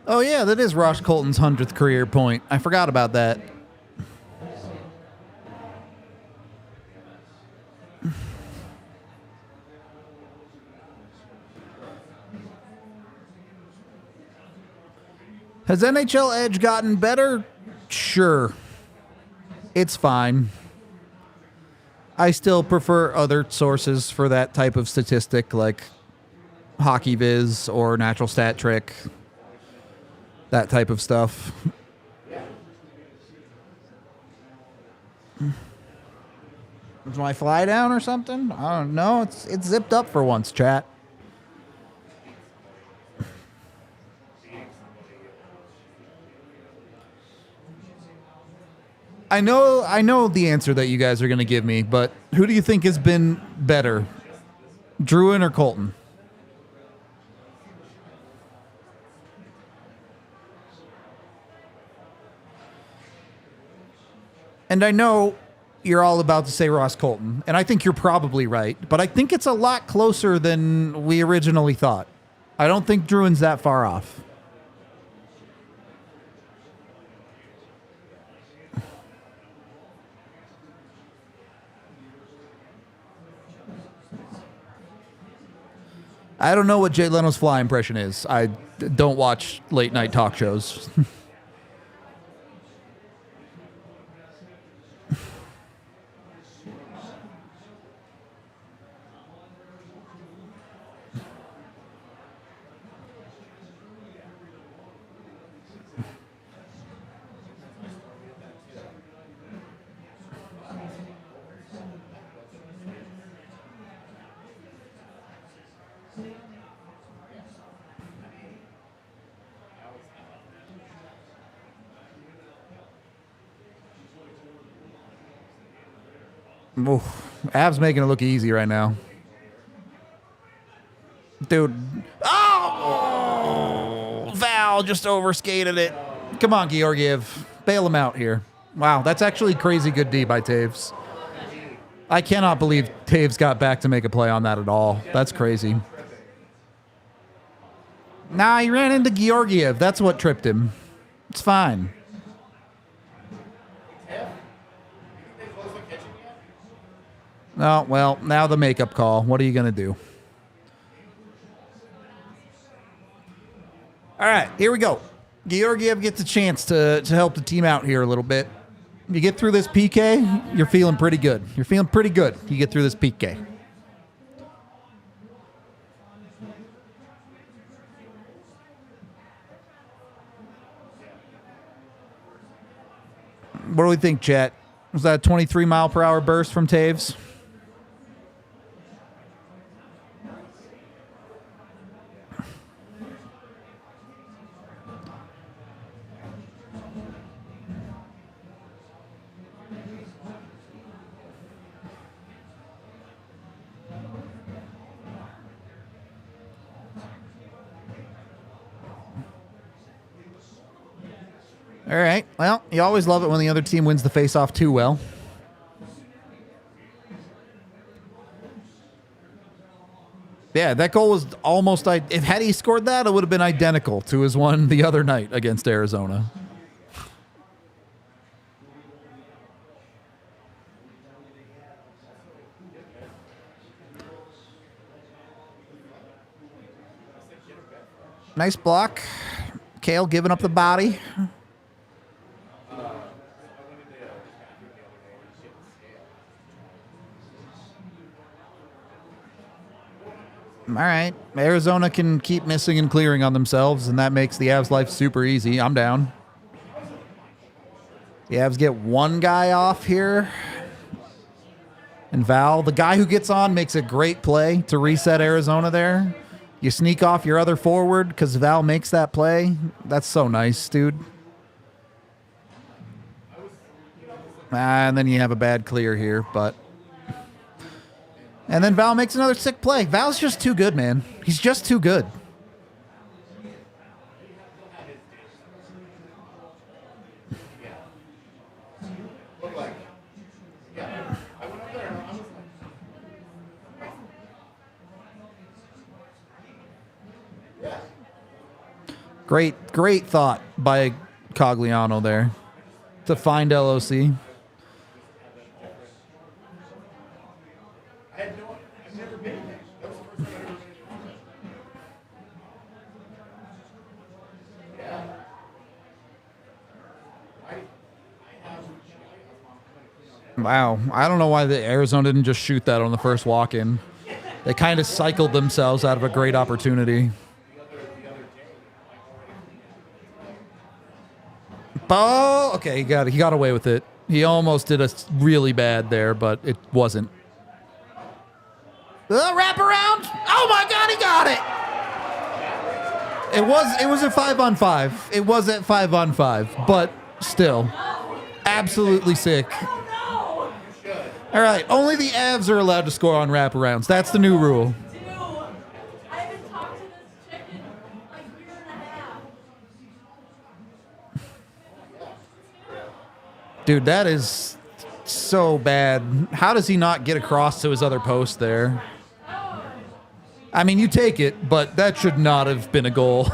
Oh, yeah, that is Ross Colton's 100th career point. I forgot about that. Has NHL Edge gotten better? Sure. It's fine. I still prefer other sources for that type of statistic, like Hockey Viz or Natural Stat Trick, that type of stuff. Is my fly down or something? I don't know. It's zipped up for once, chat. I know the answer that you guys are going to give me, but who do you think has been better, Druin or Colton? And I know you're all about to say Ross Colton, and I think you're probably right, but I think it's a lot closer than we originally thought. I don't think Druin's that far off. I don't know what Jay Leno's fly impression is. I don't watch late night talk shows. Oof. Av's making it look easy right now. Dude. Oh! Val just overskated it. Come on, Georgiev. Bail him out here. Wow, that's actually crazy good D by Taves. I cannot believe Taves got back to make a play on that at all. That's crazy. Nah, he ran into Georgiev. That's what tripped him. It's fine. Oh, well, now the makeup call. What are you going to do? All right, here we go. Georgiev gets a chance to help the team out here a little bit. You get through this PK, you're feeling pretty good. You're feeling pretty good. You get through this PK. What do we think, chat? Was that a 23-mile-per-hour burst from Taves? All right. Well, you always love it when the other team wins the face-off too well. Yeah, that goal was almost... If had he scored that, it would have been identical to his one the other night against Arizona. Nice block. Kale giving up the body. All right. Arizona can keep missing and clearing on themselves, and that makes the Avs' life super easy. I'm down. The Avs get one guy off here. And Val, the guy who gets on, makes a great play to reset Arizona there. You sneak off your other forward because Val makes that play. That's so nice, dude. And then you have a bad clear here, but... And then Val makes another sick play. Val's just too good, man. He's just too good. Great thought by Cogliano there to find LOC. Wow. I don't know why the Arizona didn't just shoot that on the first walk-in. They kind of cycled themselves out of a great opportunity. Oh, okay, he got away with it. He almost did us really bad there, but it wasn't. Wrap around. Oh my God, he got it. It was a 5-on-5. It was at 5-on-5, but still, absolutely sick. All right, only the Avs are allowed to score on wraparounds. That's the new rule. Dude, that is so bad. How does he not get across to his other post there? I mean, you take it, but that should not have been a goal.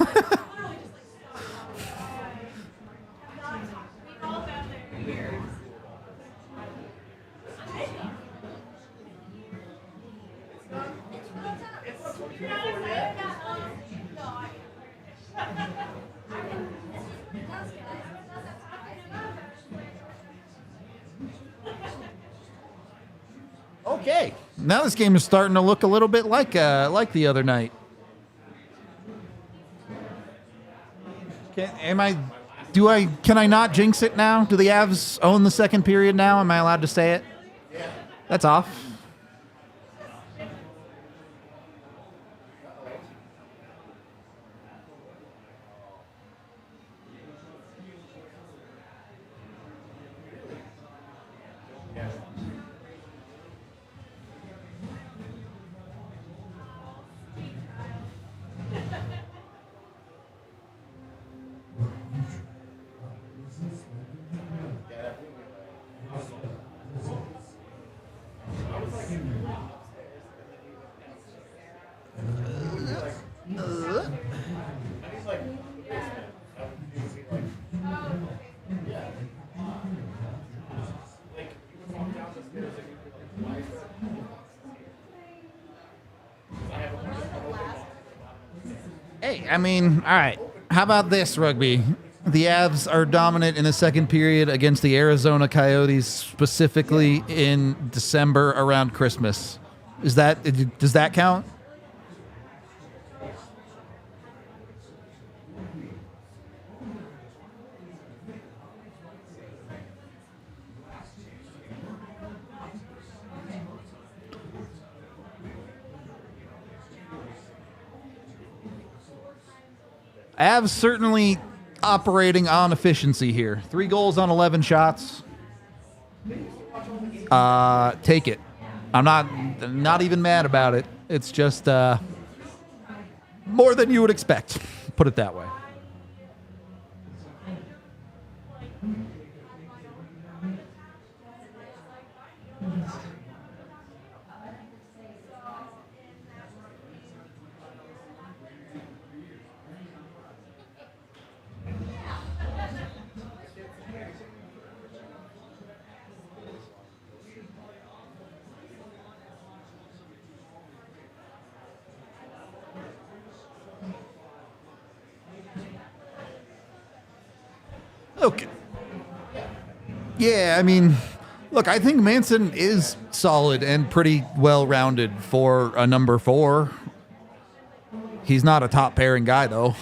Okay, now this game is starting to look a little bit like the other night. Can I not jinx it now? Do the Avs own the second period now? Am I allowed to say it? That's off. Hey, I mean, all right. How about this, Rugby? The Avs are dominant in the second period against the Arizona Coyotes, specifically in December around Christmas. Does that count? Avs certainly operating on efficiency here. 3 goals on 11 shots. Take it. I'm not even mad about it. It's just more than you would expect. Put it that way. Okay. Yeah, I mean, look, I think Manson is solid and pretty well-rounded for a number 4. He's not a top pairing guy, though.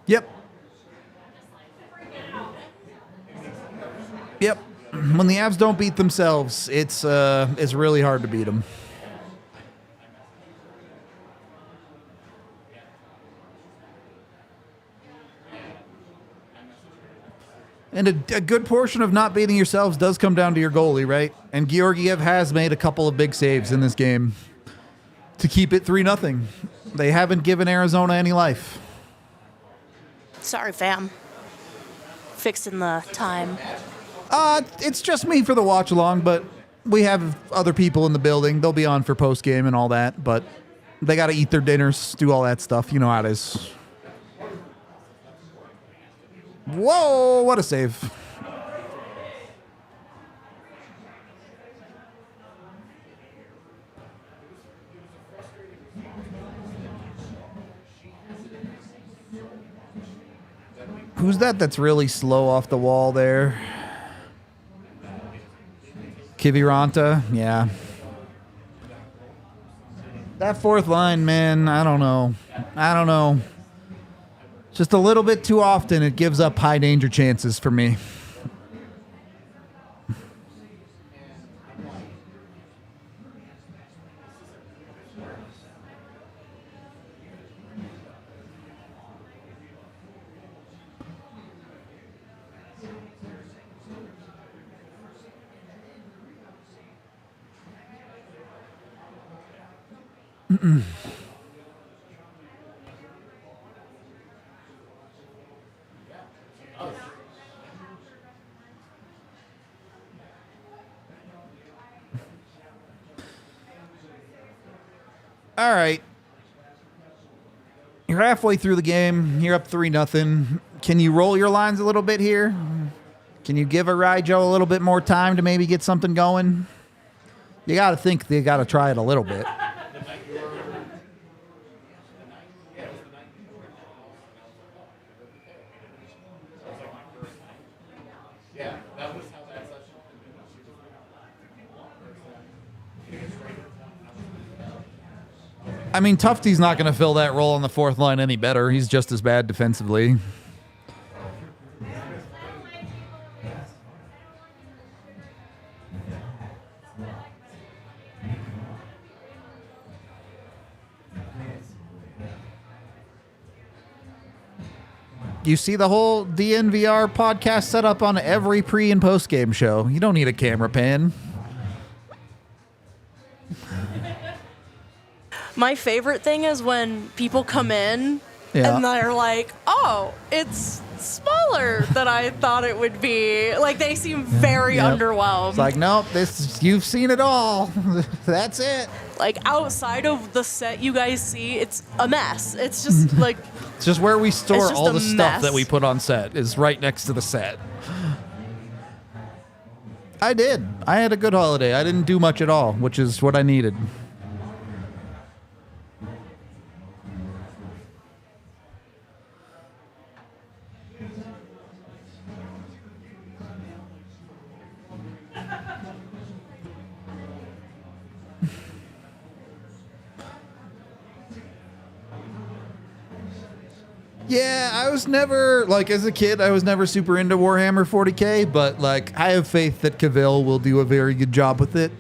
Yep. Yep. When the Avs don't beat themselves, it's really hard to beat them. And a good portion of not beating yourselves does come down to your goalie, right? And Georgiev has made a couple of big saves in this game to keep it 3-0. They haven't given Arizona any life. Sorry, fam. Fixing the time. It's just me for the watch along, but we have other people in the building. They'll be on for post game and all that, but they got to eat their dinners, do all that stuff. You know how it is. Whoa, what a save. Who's that that's really slow off the wall there? Kiviranta? Yeah. That fourth line, man, I don't know. Just a little bit too often it gives up high danger chances for me. All right. You're halfway through the game. You're up 3-0. Can you roll your lines a little bit here? Can you give a Ryjo a little bit more time to maybe get something going? You got to think they got to try it a little bit. Yeah, that was how that session. I mean, Tufty's not going to fill that role on the fourth line any better. He's just as bad defensively. You see the whole DNVR podcast set up on every pre- and post-game show. You don't need a camera pan. My favorite thing is when people come in and they're like, "Oh, it's smaller than I thought it would be." Like they seem very underwhelmed. It's like, nope, you've seen it all. That's it. Like outside of the set you guys see, it's a mess. It's just like It's just where we It's store just all a the stuff mess. that we put on set is right next to the set. I did. I had a good holiday. I didn't do much at all, which is what I needed. Yeah, I was never, like, as a kid, I was never super into Warhammer 40K, but, like, I have faith that Cavill will do a very good job with it.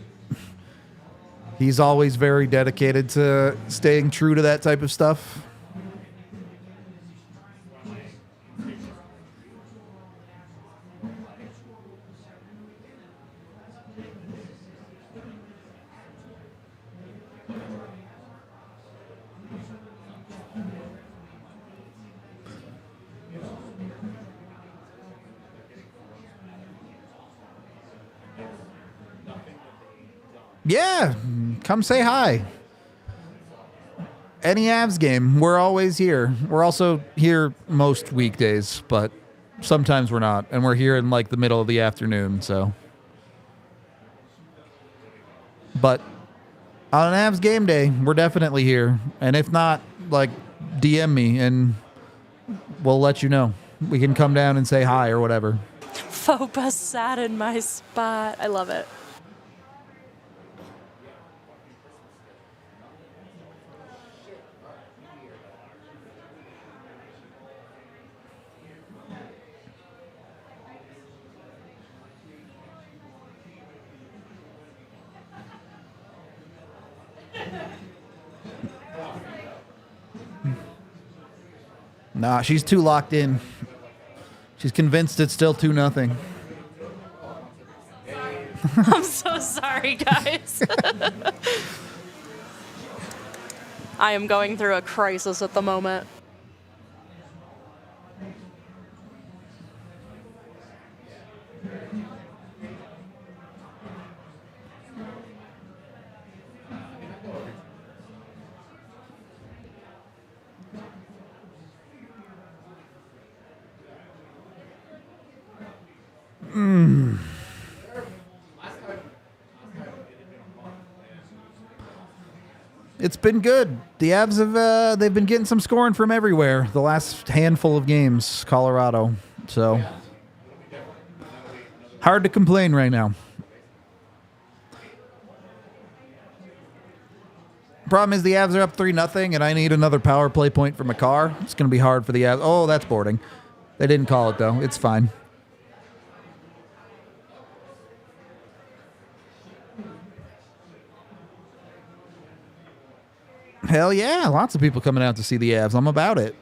He's always very dedicated to staying true to that type of stuff. Yeah, come say hi. Any Avs game, we're always here. We're also here most weekdays, but sometimes we're not, and we're here in like the middle of the afternoon, so. But on an Avs game day, we're definitely here, and if not, like, DM me and we'll let you know. We can come down and say hi or whatever. Fopa sat in my spot. I love it. Nah, she's too locked in. She's convinced it's still 2-0. I'm so sorry, guys. I am going through a crisis at the moment. It's been good. The Avs have they've been getting some scoring from everywhere the last handful of games, Colorado. So hard to complain right now. Problem is the Avs are up 3-0, and I need another power play point from a car. It's going to be hard for the Avs. Oh, that's boarding. They didn't call it, though. It's fine. Hell yeah. Lots of people coming out to see the Avs. I'm about it.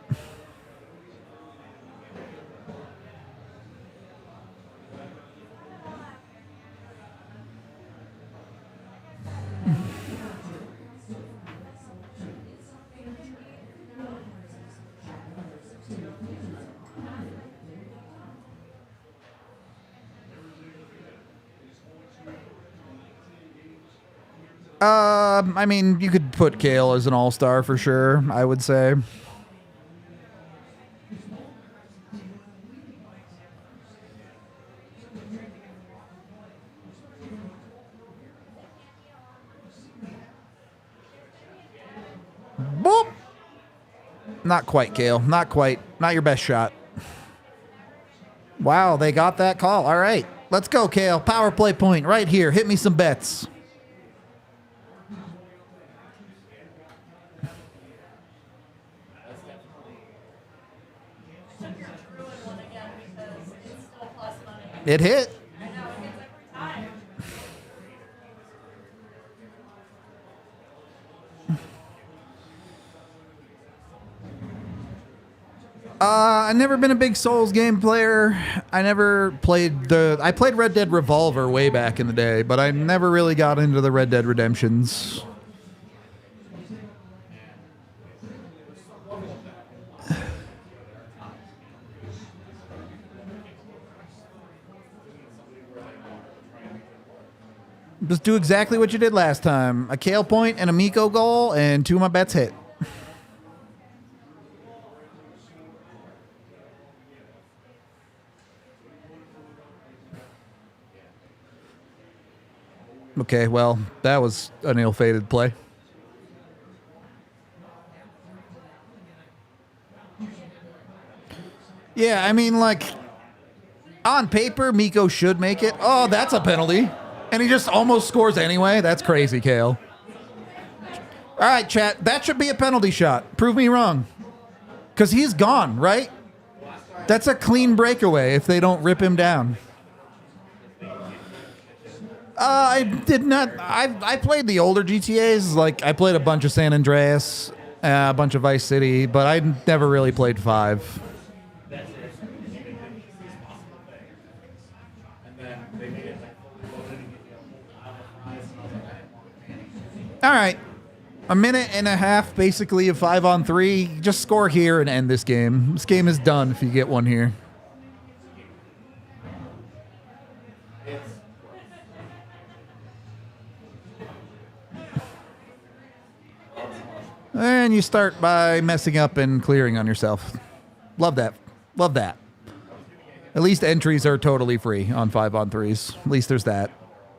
I mean, you could put Kale as an all-star for sure, I would say. Boop! Not quite, Kale. Not quite. Not your best shot. Wow, they got that call. All right. Let's go, Kale. Power play point right here. Hit me some bets. It hit. I've never been a big Souls game player. I never played I played Red Dead Revolver way back in the day, but I never really got into the Red Dead Redemptions. Just do exactly what you did last time. A Kale point and a Miko goal, and 2 of my bets hit. Okay, well, that was an ill-fated play. Yeah, I mean, like, on paper, Miko should make it. Oh, that's a penalty. And he just almost scores anyway. That's crazy, Kale. All right, chat. That should be a penalty shot. Prove me wrong. Because he's gone, right? That's a clean breakaway if they don't rip him down. I did not. I played the older GTAs. Like, I played a bunch of San Andreas, a bunch of Vice City, but I never really played 5. All right. A minute and a half, basically, of 5-on-3. Just score here and end this game. This game is done if you get one here. And you start by messing up and clearing on yourself. Love that. Love that. At least entries are totally free on 5-on-3s. At least there's that.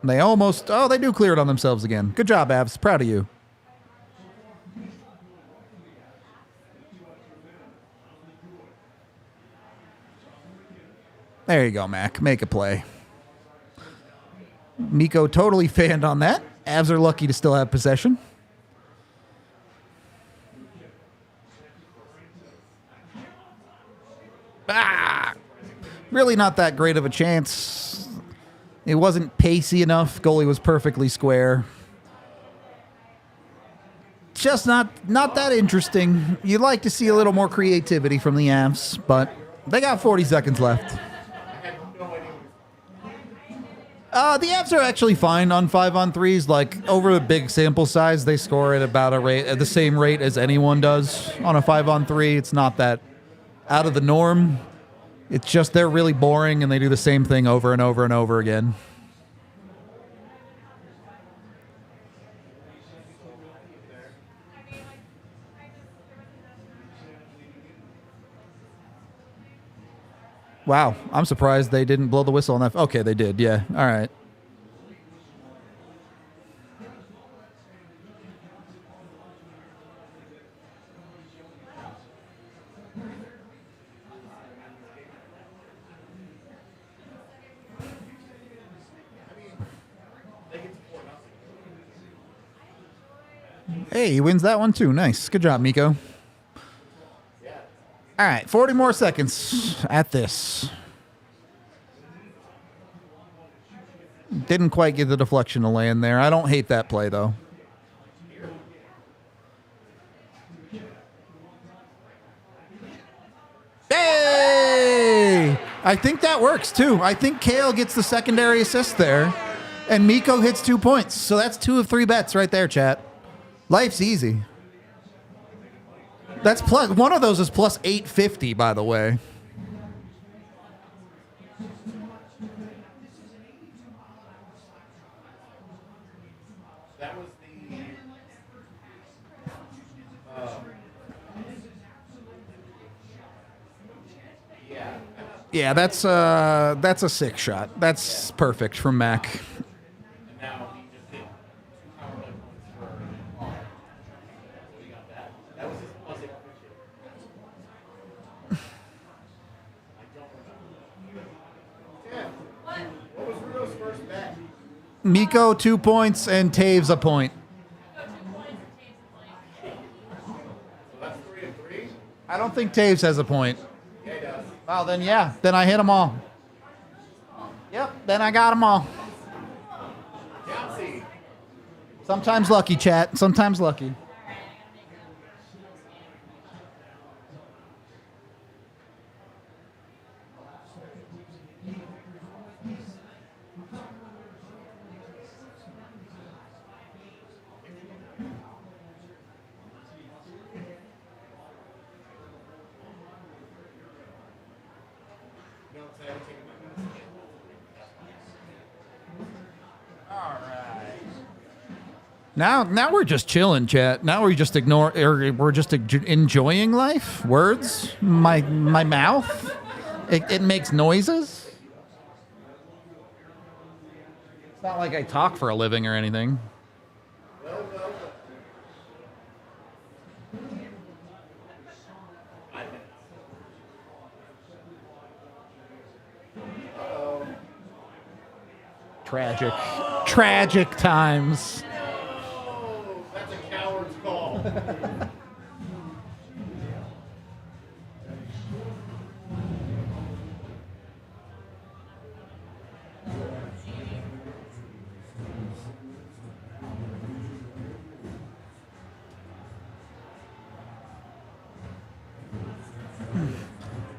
They almost... Oh, they do clear it on themselves again. Good job, Avs. Proud of you. There you go, Mac. Make a play. Miko totally fanned on that. Avs are lucky to still have possession. Really not that great of a chance. It wasn't pacey enough. Goalie was perfectly square. Just not that interesting. You'd like to see a little more creativity from the Avs, but they got 40 seconds left. The Avs are actually fine on 5-on-3s. Like, over a big sample size, they score at about at the same rate as anyone does on a 5-on-3. It's not that out of the norm. It's just they're really boring and they do the same thing over and over and over again. Wow, I'm surprised they didn't blow the whistle on that. Okay, they did. Yeah. All right. Hey, he wins that one too. Nice. Good job, Miko. All right, 40 more seconds at this. Didn't quite get the deflection to land there. I don't hate that play, though. Hey! I think that works, too. I think Kale gets the secondary assist there, and Miko hits 2 points. So that's 2 of 3 bets right there, chat. Life's easy. That's plus, one of those is plus 850, by the way. That was the. Yeah. Yeah, that's a 6 shot. That's perfect from Mac. And now he just hit 2 power play points for R. So he got that. That was his plus 850. I don't remember. Yeah. What was Rudo's first bet? Miko 2 points and Taves a point. So that's 3 of 3? I don't think Taves has a point. Yeah, he does. Well, then yeah, then I hit them all. Yep, then I got them all. Yahtzee. Sometimes lucky, chat. Sometimes lucky. Now we're just chilling, chat. Now we're just we're just enjoying life. Words, my mouth, it makes noises. It's not like I talk for a living or anything. Tragic times. That's a coward's call.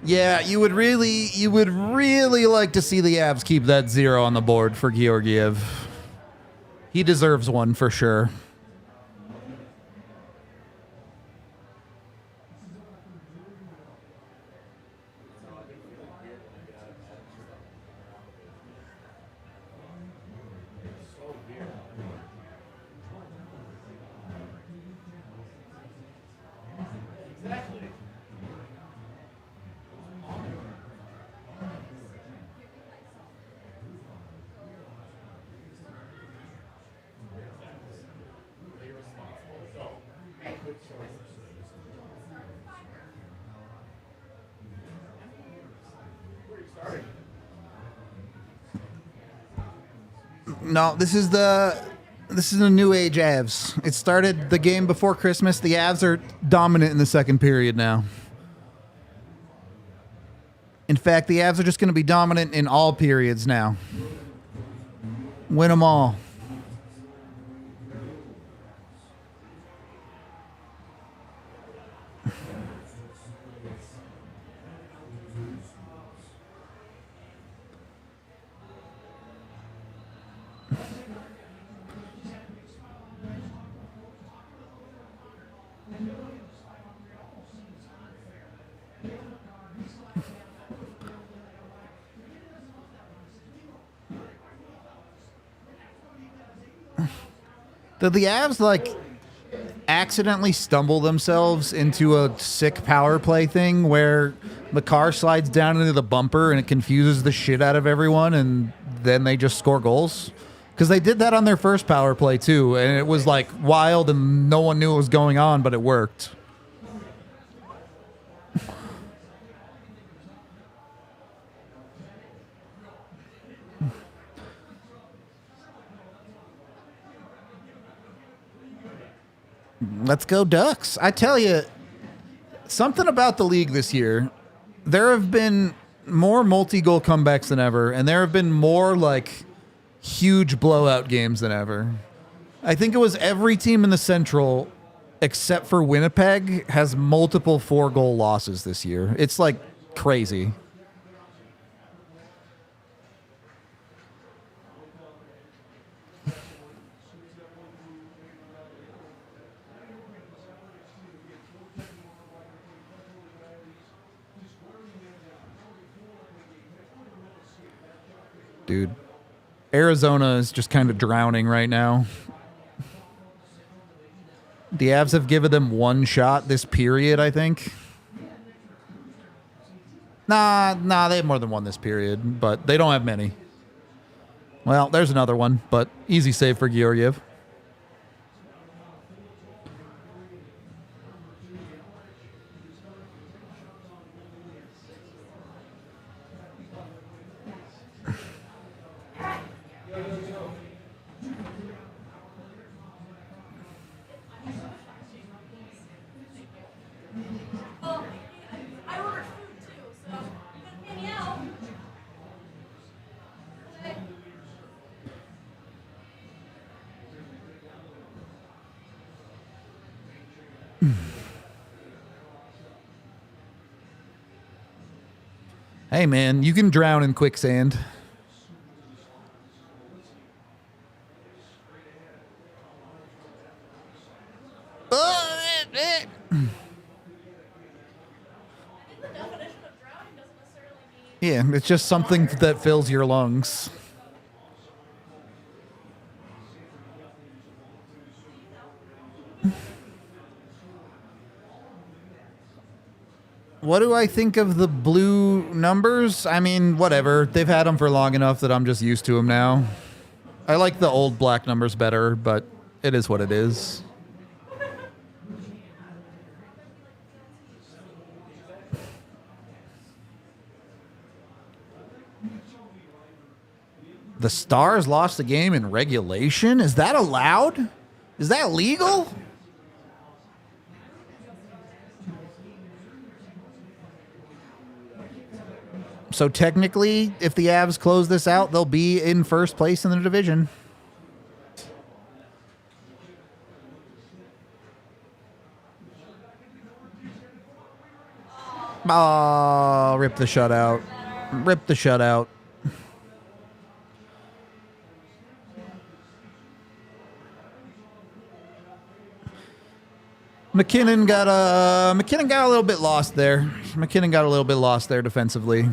Yeah, you would really like to see the Avs keep that 0 on the board for Georgiev. He deserves one for sure. No, this is the new age Avs. It started the game before Christmas. The Avs are dominant in the second period now. In fact, the Avs are just going to be dominant in all periods now. Win them all. The Avs, like, accidentally stumble themselves into a sick power play thing where Makar slides down into the bumper and it confuses the shit out of everyone, and then they just score goals? Because they did that on their first power play too, and it was like wild and no one knew what was going on, but it worked. Let's go Ducks. I tell you, something about the league this year, there have been more multi-goal comebacks than ever, and there have been more like huge blowout games than ever. I think it was every team in the Central except for Winnipeg has multiple 4-goal losses this year. It's like crazy. Dude, Arizona is just kind of drowning right now. The Avs have given them one shot this period, I think. Nah, they have more than one this period, but they don't have many. Well, there's another one, but easy save for Georgiev. Hey, man, you can drown in quicksand. Yeah, it's just something that fills your lungs. What do I think of the blue numbers? I mean, whatever. They've had them for long enough that I'm just used to them now. I like the old black numbers better, but it is what it is. The Stars lost the game in regulation? Is that allowed? Is that legal? So technically, if the Avs close this out, they'll be in first place in the division. Oh, rip the shutout. Rip the shutout. McKinnon got a little bit lost there. McKinnon got a little bit lost there defensively.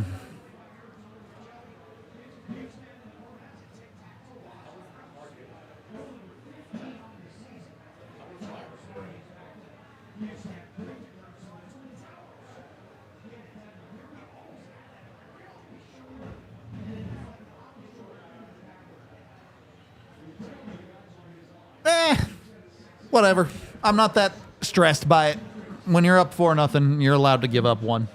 Whatever. I'm not that stressed by it. When you're up 4-0, you're allowed to give up one.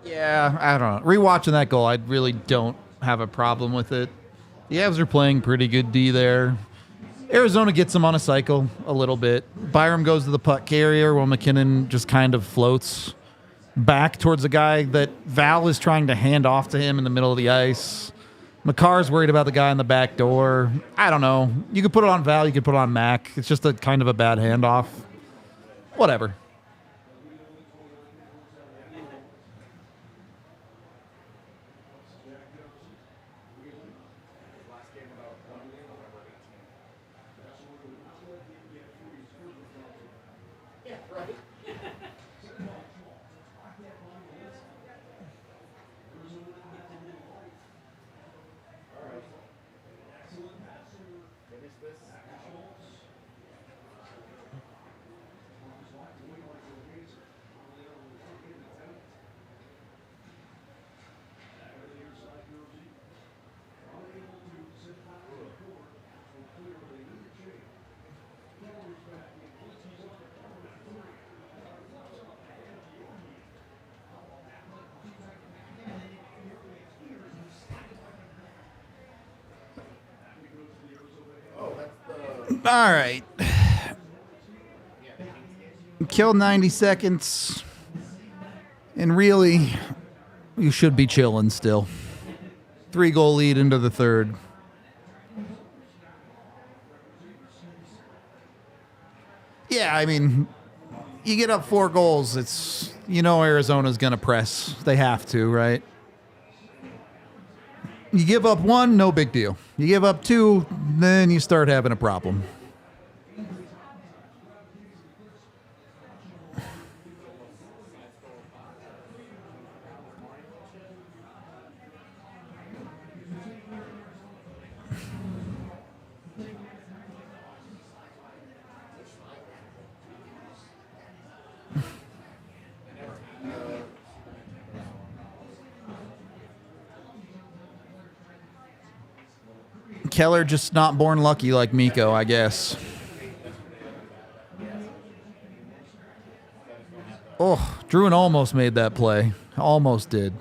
Yeah, I don't know. Rewatching that goal, I really don't have a problem with it. The Avs are playing pretty good D there. Arizona gets them on a cycle a little bit. Byram goes to the puck carrier while McKinnon just kind of floats back towards a guy that Val is trying to hand off to him in the middle of the ice. McCarr's worried about the guy in the back door. I don't know. You could put it on Val, you could put it on Mac. It's just a kind of a bad handoff. Whatever. All right. Killed 90 seconds. And really, you should be chilling still. 3-goal lead into the third. Yeah, I mean, you get up 4 goals. It's, Arizona's going to press. They have to, right? You give up 1, no big deal. You give up 2, then you start having a problem. Keller just not born lucky like Mikko, I guess. Oh, Druin almost made that play. Almost did.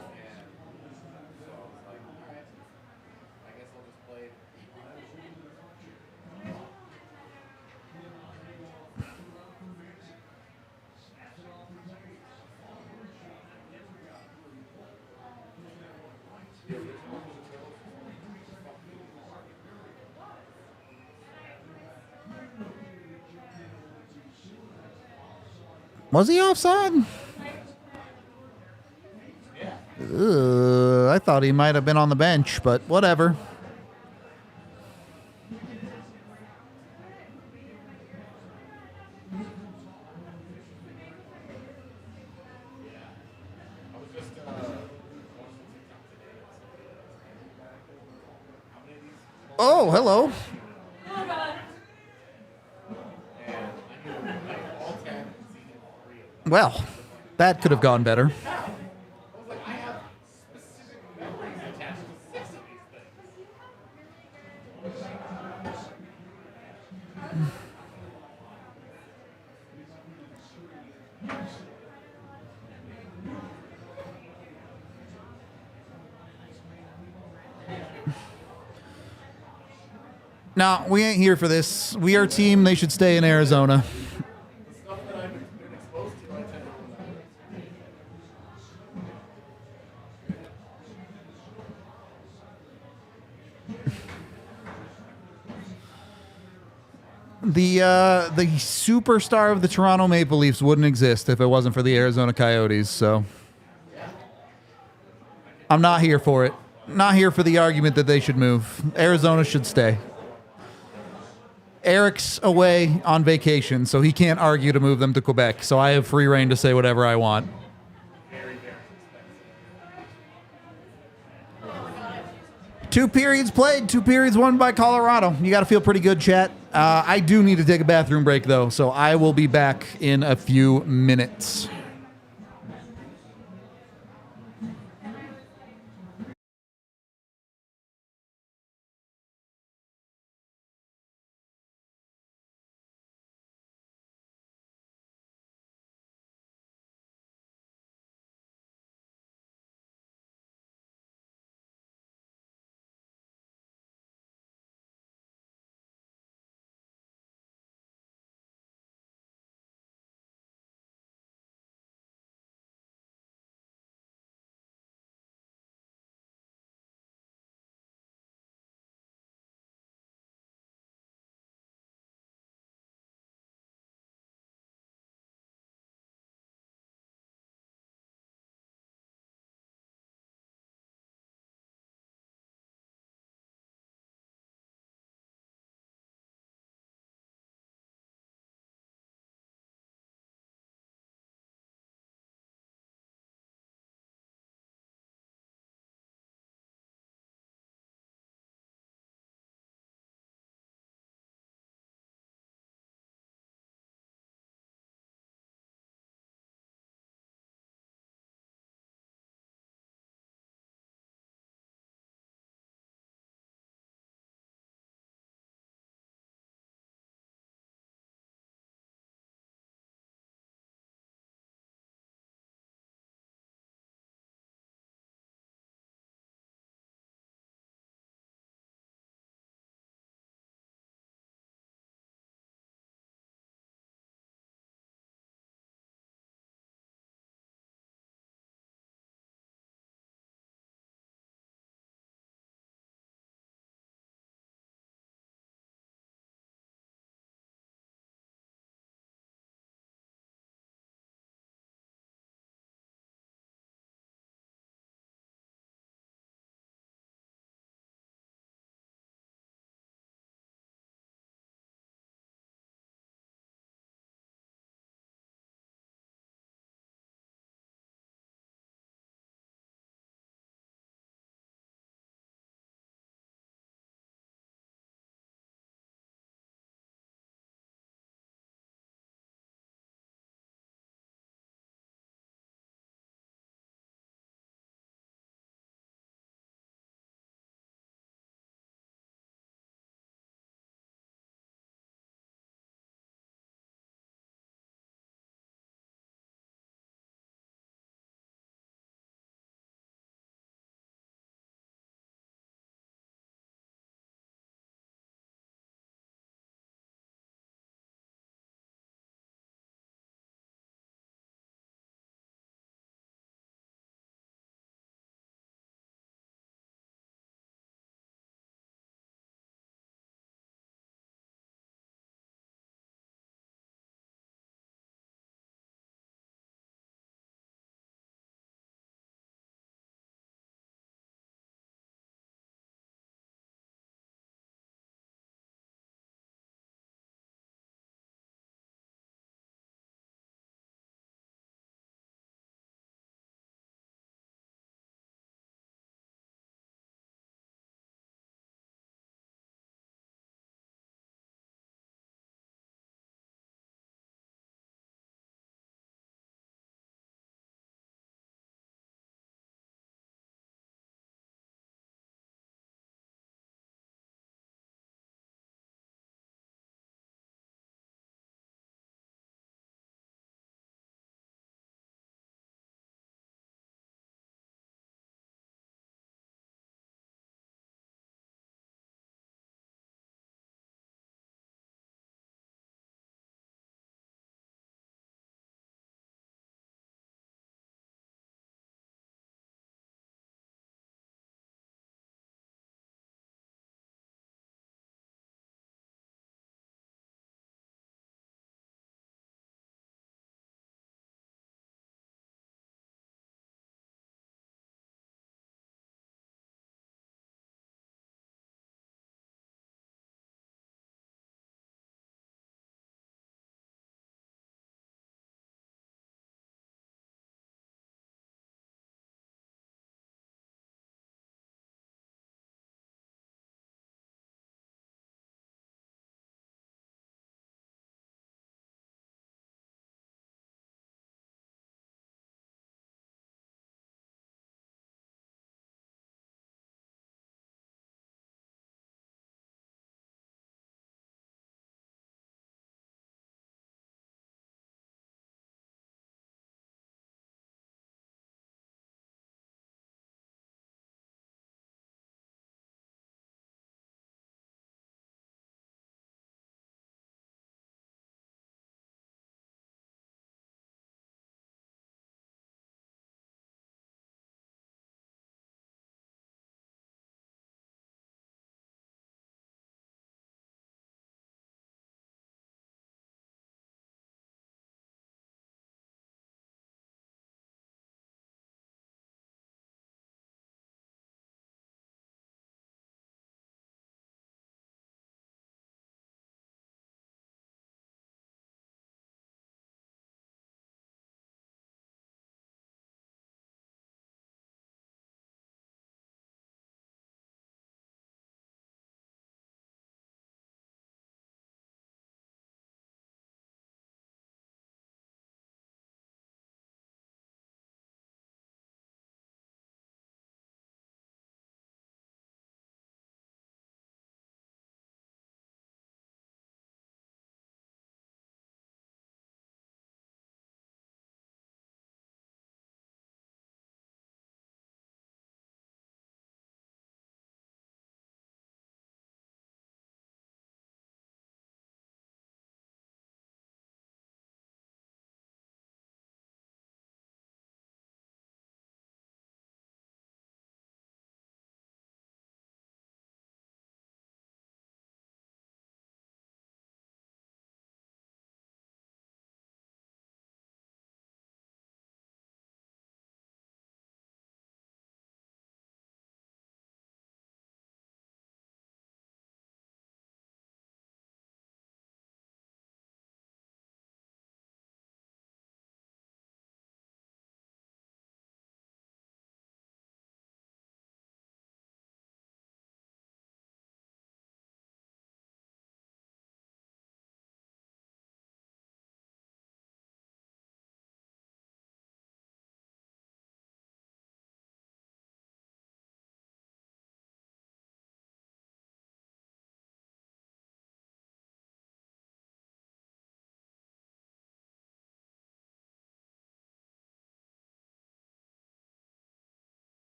Was he offside? I thought he might have been on the bench, but whatever. Oh, hello. Well, that could have gone better. No, we ain't here for this. We are team. They should stay in Arizona. The superstar of the Toronto Maple Leafs wouldn't exist if it wasn't for the Arizona Coyotes, so I'm not here for it. Not here for the argument that they should move. Arizona should stay. Eric's away on vacation, so he can't argue to move them to Quebec, so I have free reign to say whatever I want. Two periods played, 2 periods won by Colorado. You got to feel pretty good, chat. I do need to take a bathroom break, though, so I will be back in a few minutes.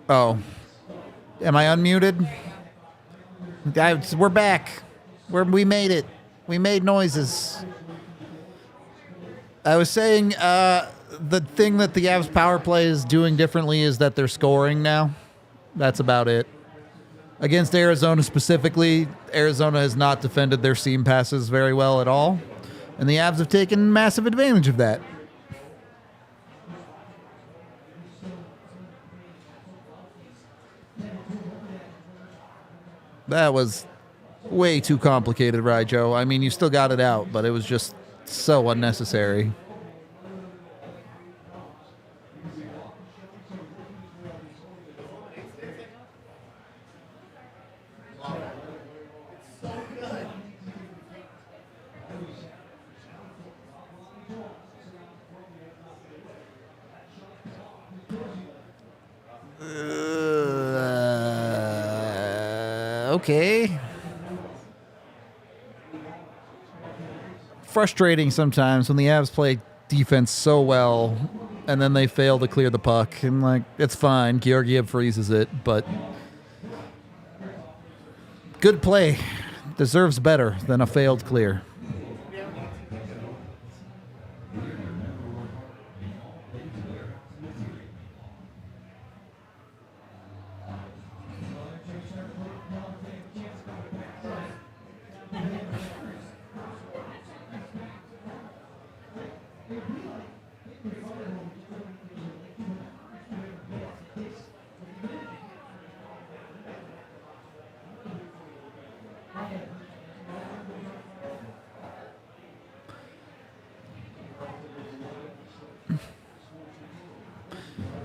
Oh, am I unmuted? We're back. We made it. We made noises. I was saying the thing that the Avs power play is doing differently is that they're scoring now. That's about it. Against Arizona specifically, Arizona has not defended their seam passes very well at all, and the Avs have taken massive advantage of that. That was way too complicated, right, Joe? I mean, you still got it out, but it was just so unnecessary. Okay. Frustrating sometimes when the Avs play defense so well and then they fail to clear the puck. And, like, it's fine. Georgiev freezes it, but good play. Deserves better than a failed clear.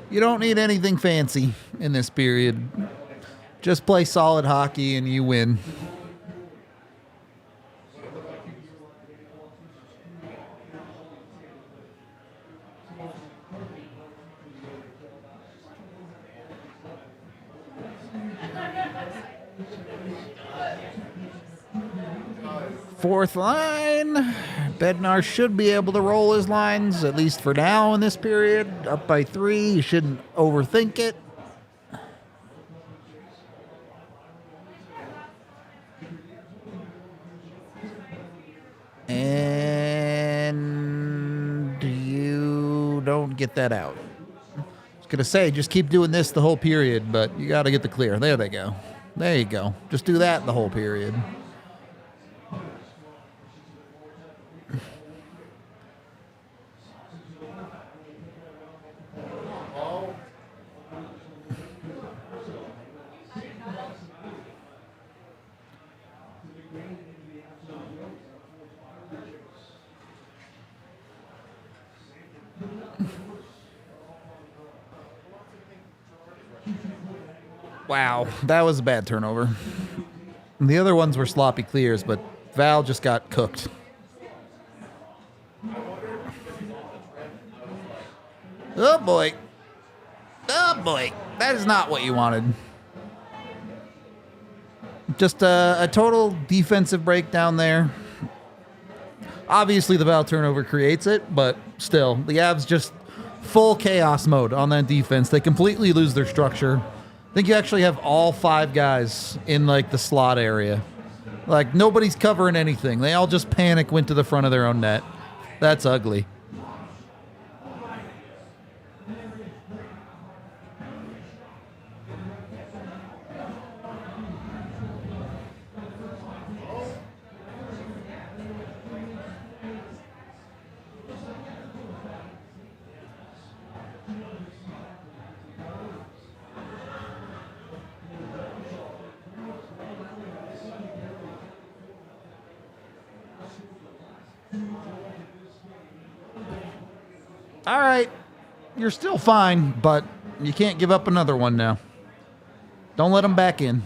You don't need anything fancy in this period. Just play solid hockey and you win. Fourth line. Bednar should be able to roll his lines, at least for now in this period. Up by 3. You shouldn't overthink it. And you don't get that out. I was going to say, just keep doing this the whole period, but you got to get the clear. There they go. There you go. Just do that the whole period. Wow, that was a bad turnover. The other ones were sloppy clears, but Val just got cooked. Oh boy. Oh boy. That is not what you wanted. Just a total defensive breakdown there. Obviously, the Val turnover creates it, but still, the Avs just full chaos mode on that defense. They completely lose their structure. I think you actually have all 5 guys in, like, the slot area. Like, nobody's covering anything. They all just panic, went to the front of their own net. That's ugly. All right, you're still fine, but you can't give up another one now. Don't let them back in.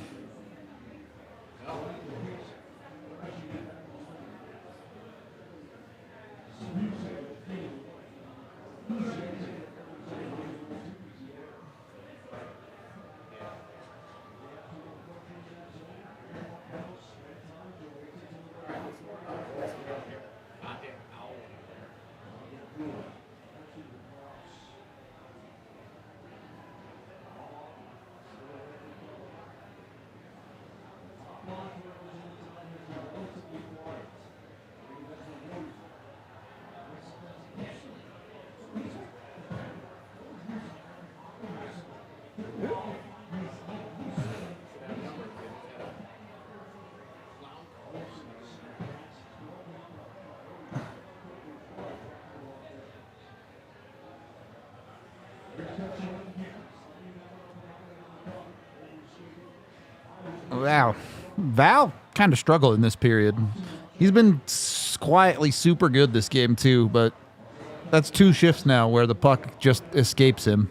Wow. Val kind of struggled in this period. He's been quietly super good this game too, but that's 2 shifts now where the puck just escapes him.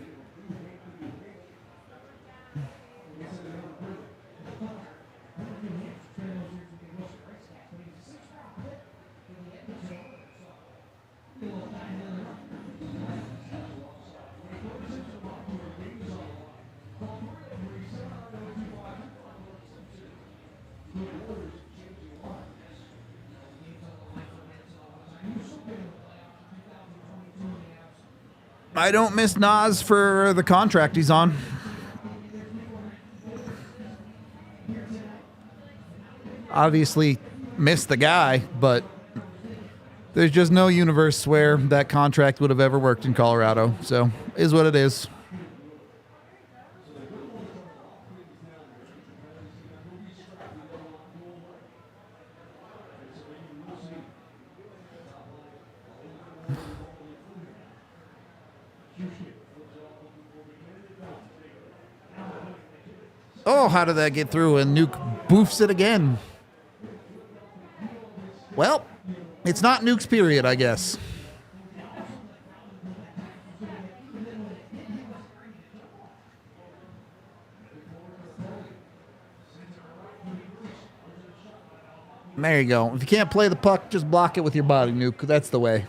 I don't miss Nas for the contract he's on. Obviously, miss the guy, but there's just no universe where that contract would have ever worked in Colorado. So, is what it is. Oh, how did that get through? And Nuke boofs it again. Well, it's not Nuke's period, I guess. There you go. If you can't play the puck, just block it with your body, Nuke. That's the way.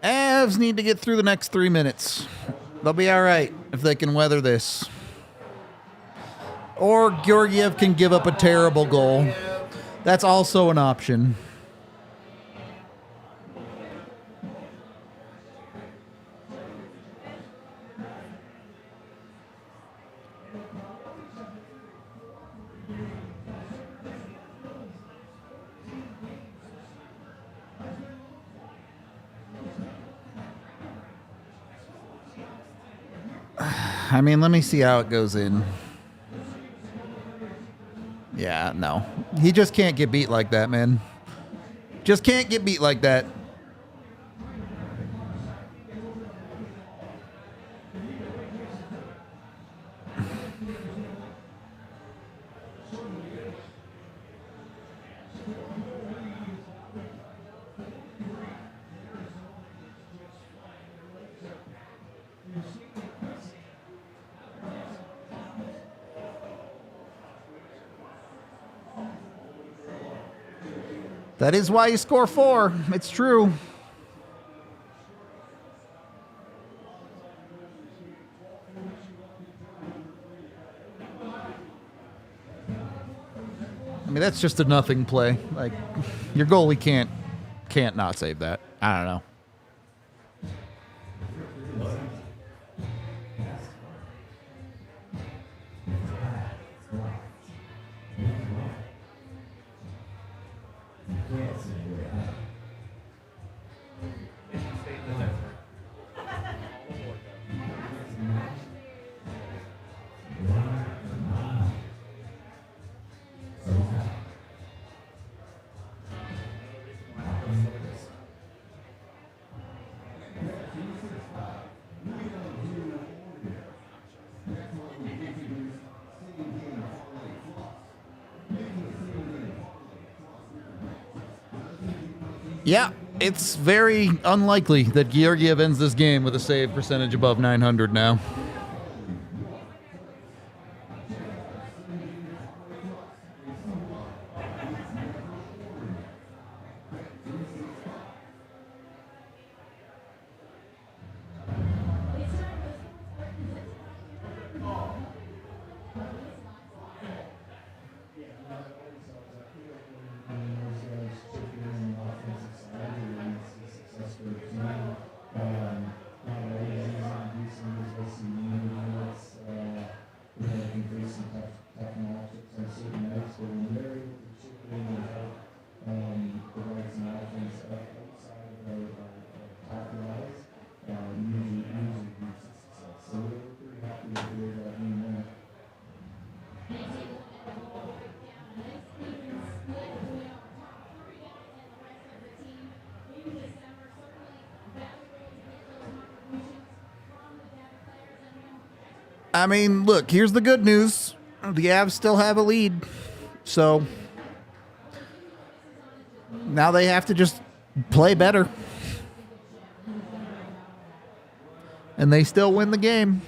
Avs need to get through the next 3 minutes. They'll be all right if they can weather this. Or Georgiev can give up a terrible goal. That's also an option. I mean, let me see how it goes in. Yeah, no. He just can't get beat like that, man. Just can't get beat like that. That is why you score 4. It's true. I mean, that's just a nothing play. Like, your goalie can't not save that. I don't know. Yeah, It's very unlikely that Georgiev ends this game with a save percentage above 900 now. I mean, look, here's the good news. The Avs still have a lead. So now they have to just play better. And they still win the game.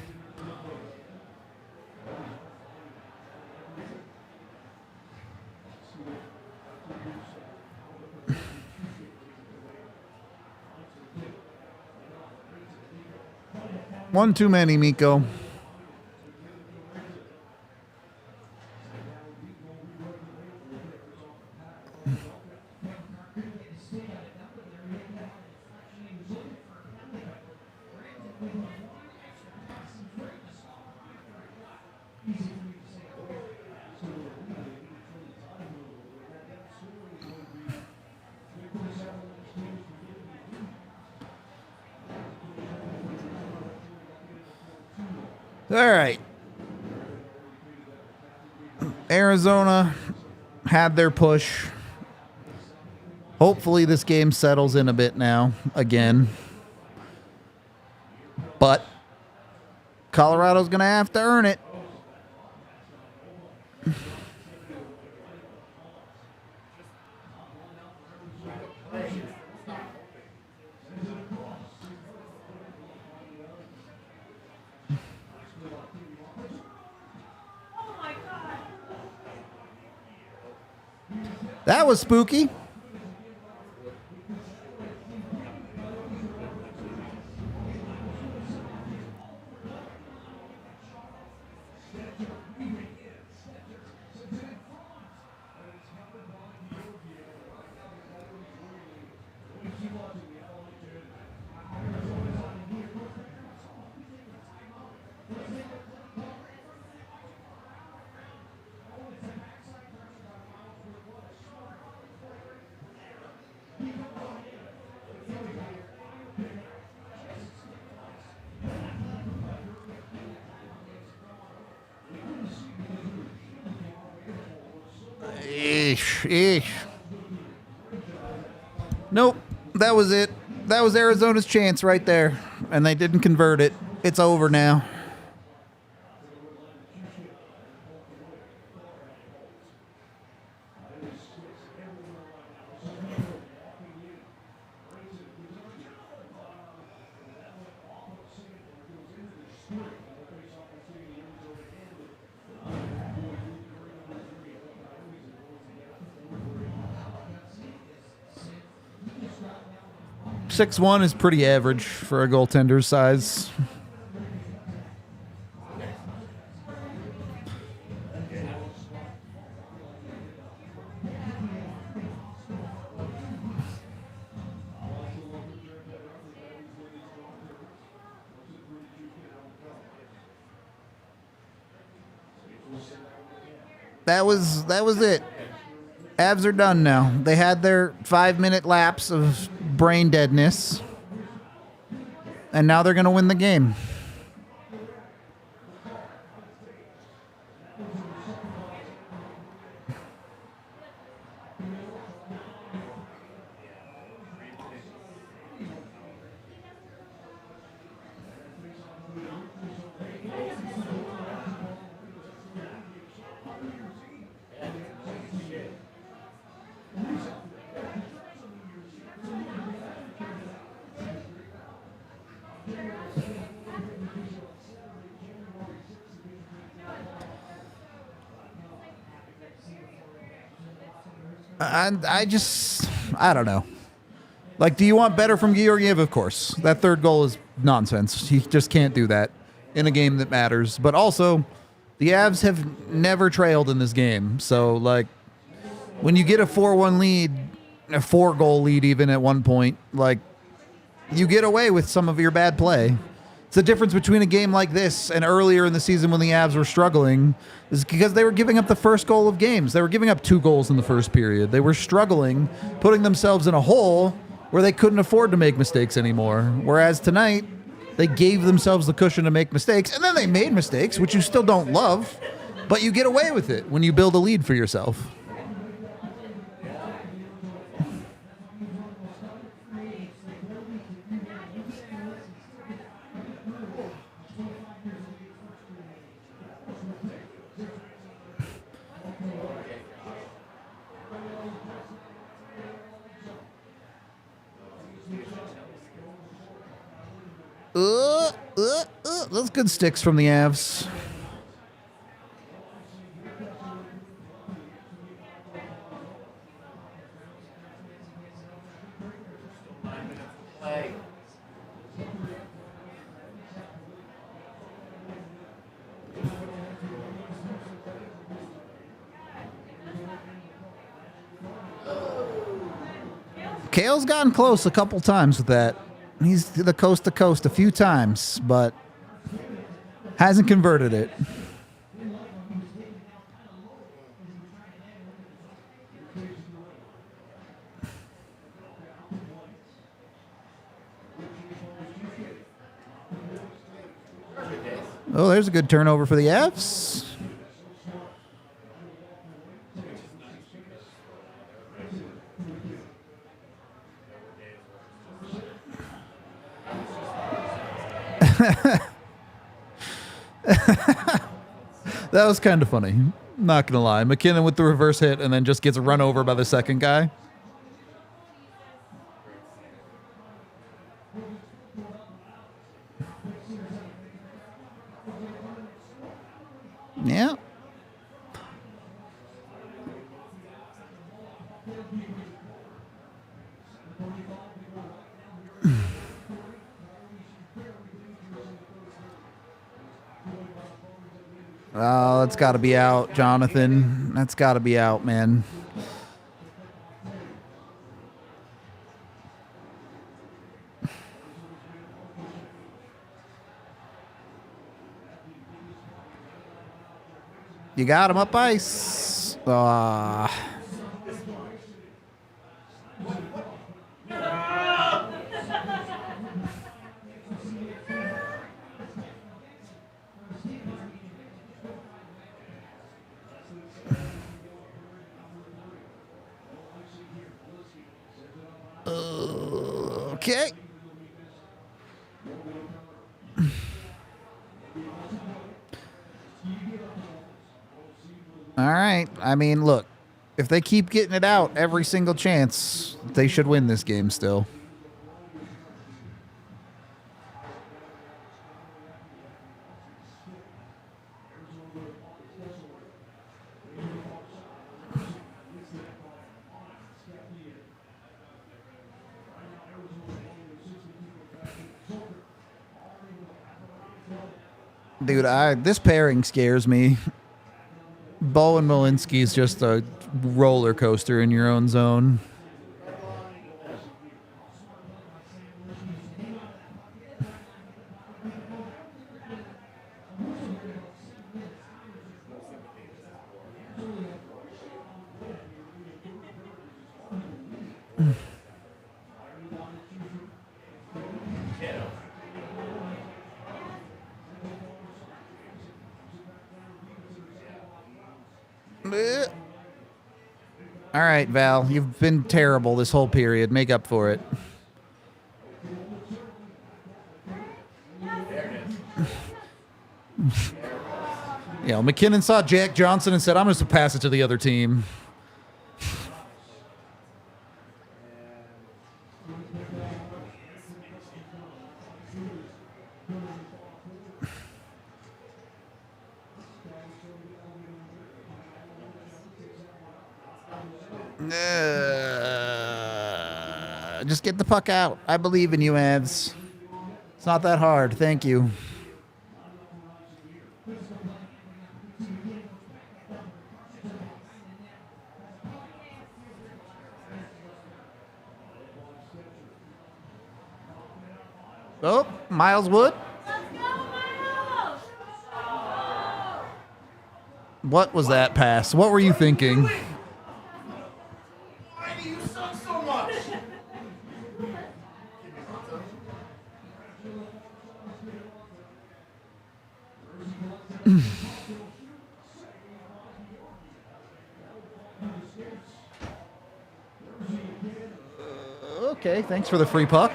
One too many, Mikko. All right. Arizona had their push. Hopefully this game settles in a bit now, again. But Colorado's going to have to earn it. That was spooky. Eesh. Nope, that was it. That was Arizona's chance right there, and they didn't convert it. It's over now. .61 is pretty average for a goaltender's size. That was it. Avs are done now. They had their 5-minute lapse of brain deadness, and now they're going to win the game. And I don't know. Like, do you want better from Georgiev? Of course. That third goal is nonsense. He just can't do that in a game that matters. But also, the Avs have never trailed in this game. So, like, when you get a 4-1 lead, a 4-goal lead even at one point, like, you get away with some of your bad play. It's the difference between a game like this and earlier in the season when the Avs were struggling is because they were giving up the first goal of games. They were giving up 2 goals in the first period. They were struggling, putting themselves in a hole where they couldn't afford to make mistakes anymore. Whereas tonight, they gave themselves the cushion to make mistakes, and then they made mistakes, which you still don't love, but you get away with it when you build a lead for yourself. Those good sticks from the Avs. Kale's gotten close a couple times with that. He's to the coast to coast a few times, but hasn't converted it. Oh, there's a good turnover for the Avs. That was kind of funny. Not gonna lie. McKinnon with the reverse hit and then just gets run over by the second guy. Yeah. Oh, that's got to be out, Jonathan. That's got to be out, man. You got him up ice. Okay. All right. I mean, look, if they keep getting it out every single chance, they should win this game still. Dude, this pairing scares me. Bo and Malinsky is just a roller coaster in your own zone. All right, Val, you've been terrible this whole period. Make up for it. Yeah, McKinnon saw Jack Johnson and said, I'm just going to pass it to the other team. Just get the puck out. I believe in you, Avs. It's not that hard. Thank you. Oh, Miles Wood. What was that pass? What were you thinking? Why do you suck so much? Okay, thanks for the free puck.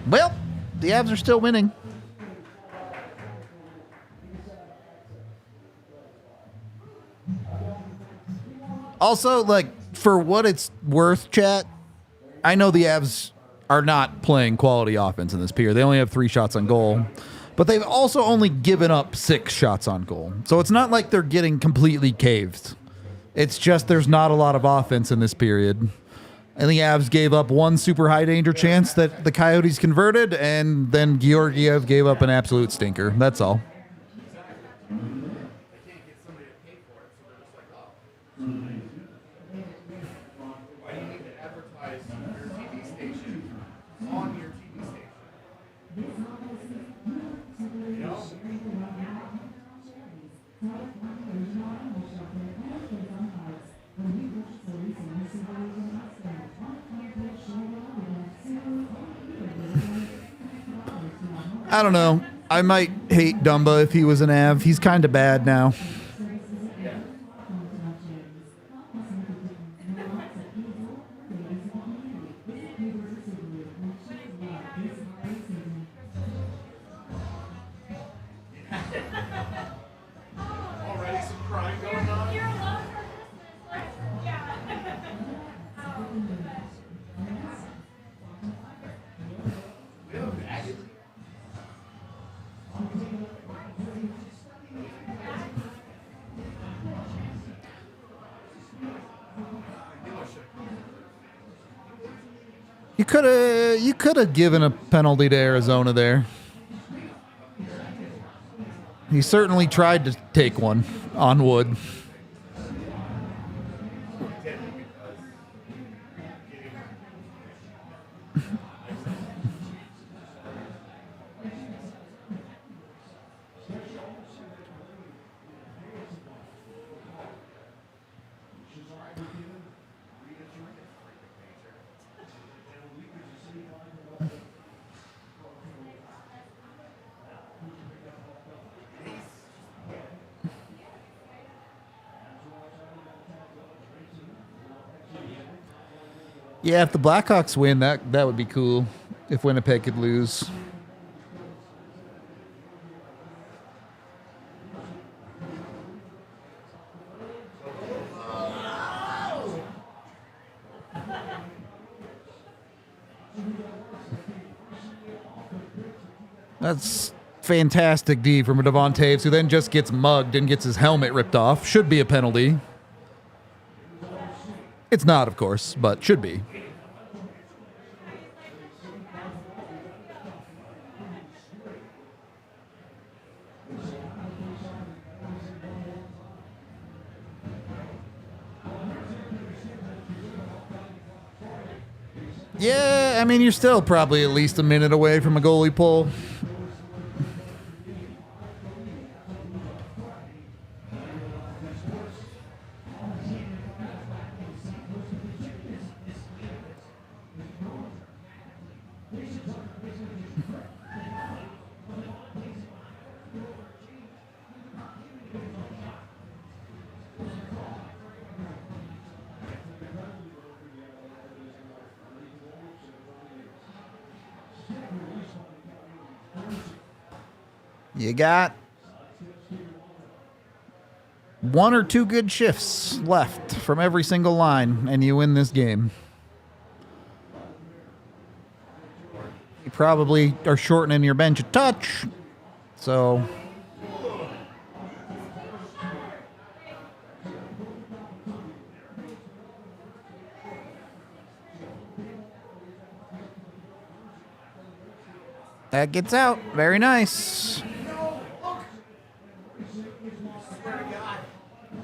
Well, the Avs are still winning. Also, like, for what it's worth, chat, I know the Avs are not playing quality offense in this period. They only have 3 shots on goal, but they've also only given up 6 shots on goal. So it's not like they're getting completely caved. It's just there's not a lot of offense in this period. And the Avs gave up 1 super high danger chance that the Coyotes converted, and then Georgiev gave up an absolute stinker. That's all. Why do you need to advertise your TV station on your TV station? You know? I don't know. I might hate Dumba if he was an Av. He's kind of bad now. Already some crime going on? We have a bag. You could have given a penalty to Arizona there. He certainly tried to take one on Wood. Yeah, if the Blackhawks win, that would be cool. If Winnipeg could lose. That's fantastic D from Devon Taves, who then just gets mugged and gets his helmet ripped off. Should be a penalty. It's not, of course, but should be. Yeah, I mean, you're still probably at least a minute away from a goalie pull. You got one or two good shifts left from every single line, and you win this game. You probably are shortening your bench a touch, so that gets out. Very nice.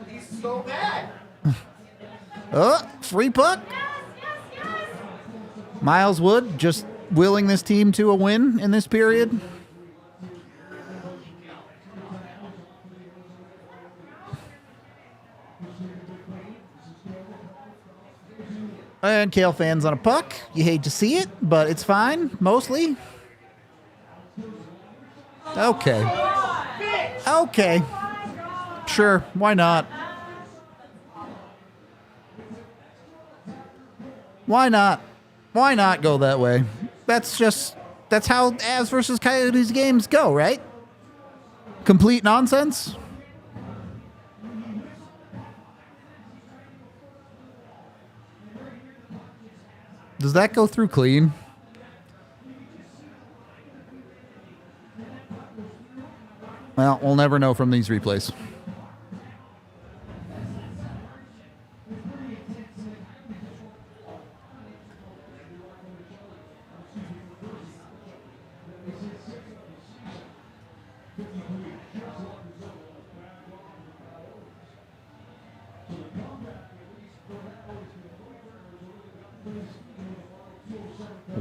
He's so bad. Oh, free puck. Miles Wood just willing this team to a win in this period. And Kale fans on a puck. You hate to see it, but it's fine, mostly. Okay. Okay. Sure, why not? Why not? Why not go that way? That's how Avs versus Coyotes games go, right? Complete nonsense. Does that go through clean? Well, we'll never know from these replays.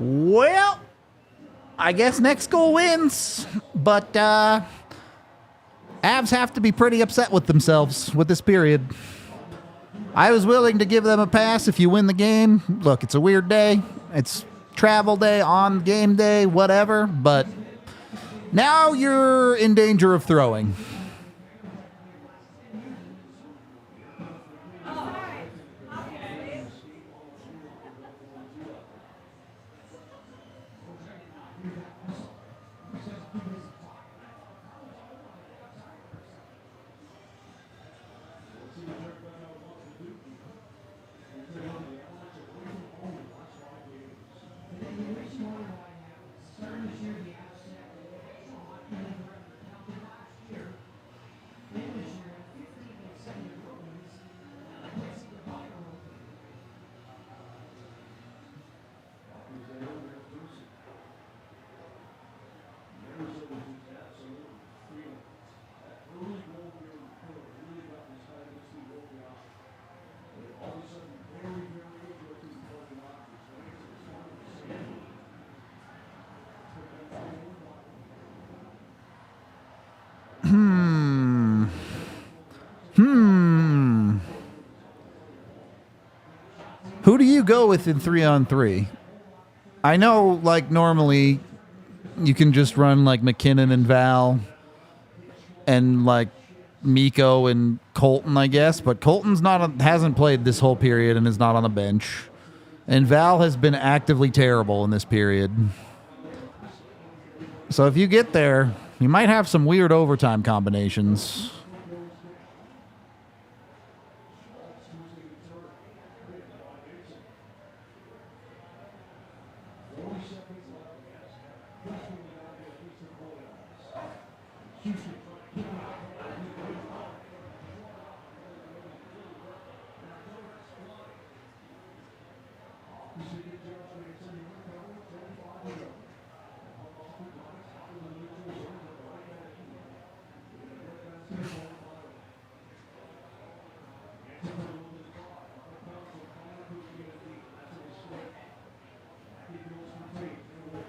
Well, I guess next goal wins, but Avs have to be pretty upset with themselves with this period. I was willing to give them a pass if you win the game. Look, it's a weird day. It's travel day, on game day, whatever, but now you're in danger of throwing. Who do you go with in 3-on-3? I know, like, normally you can just run, like, McKinnon and Val and, like, Mikko and Colton, I guess. But Colton's hasn't played this whole period and is not on the bench. And Val has been actively terrible in this period. So if you get there, you might have some weird overtime combinations.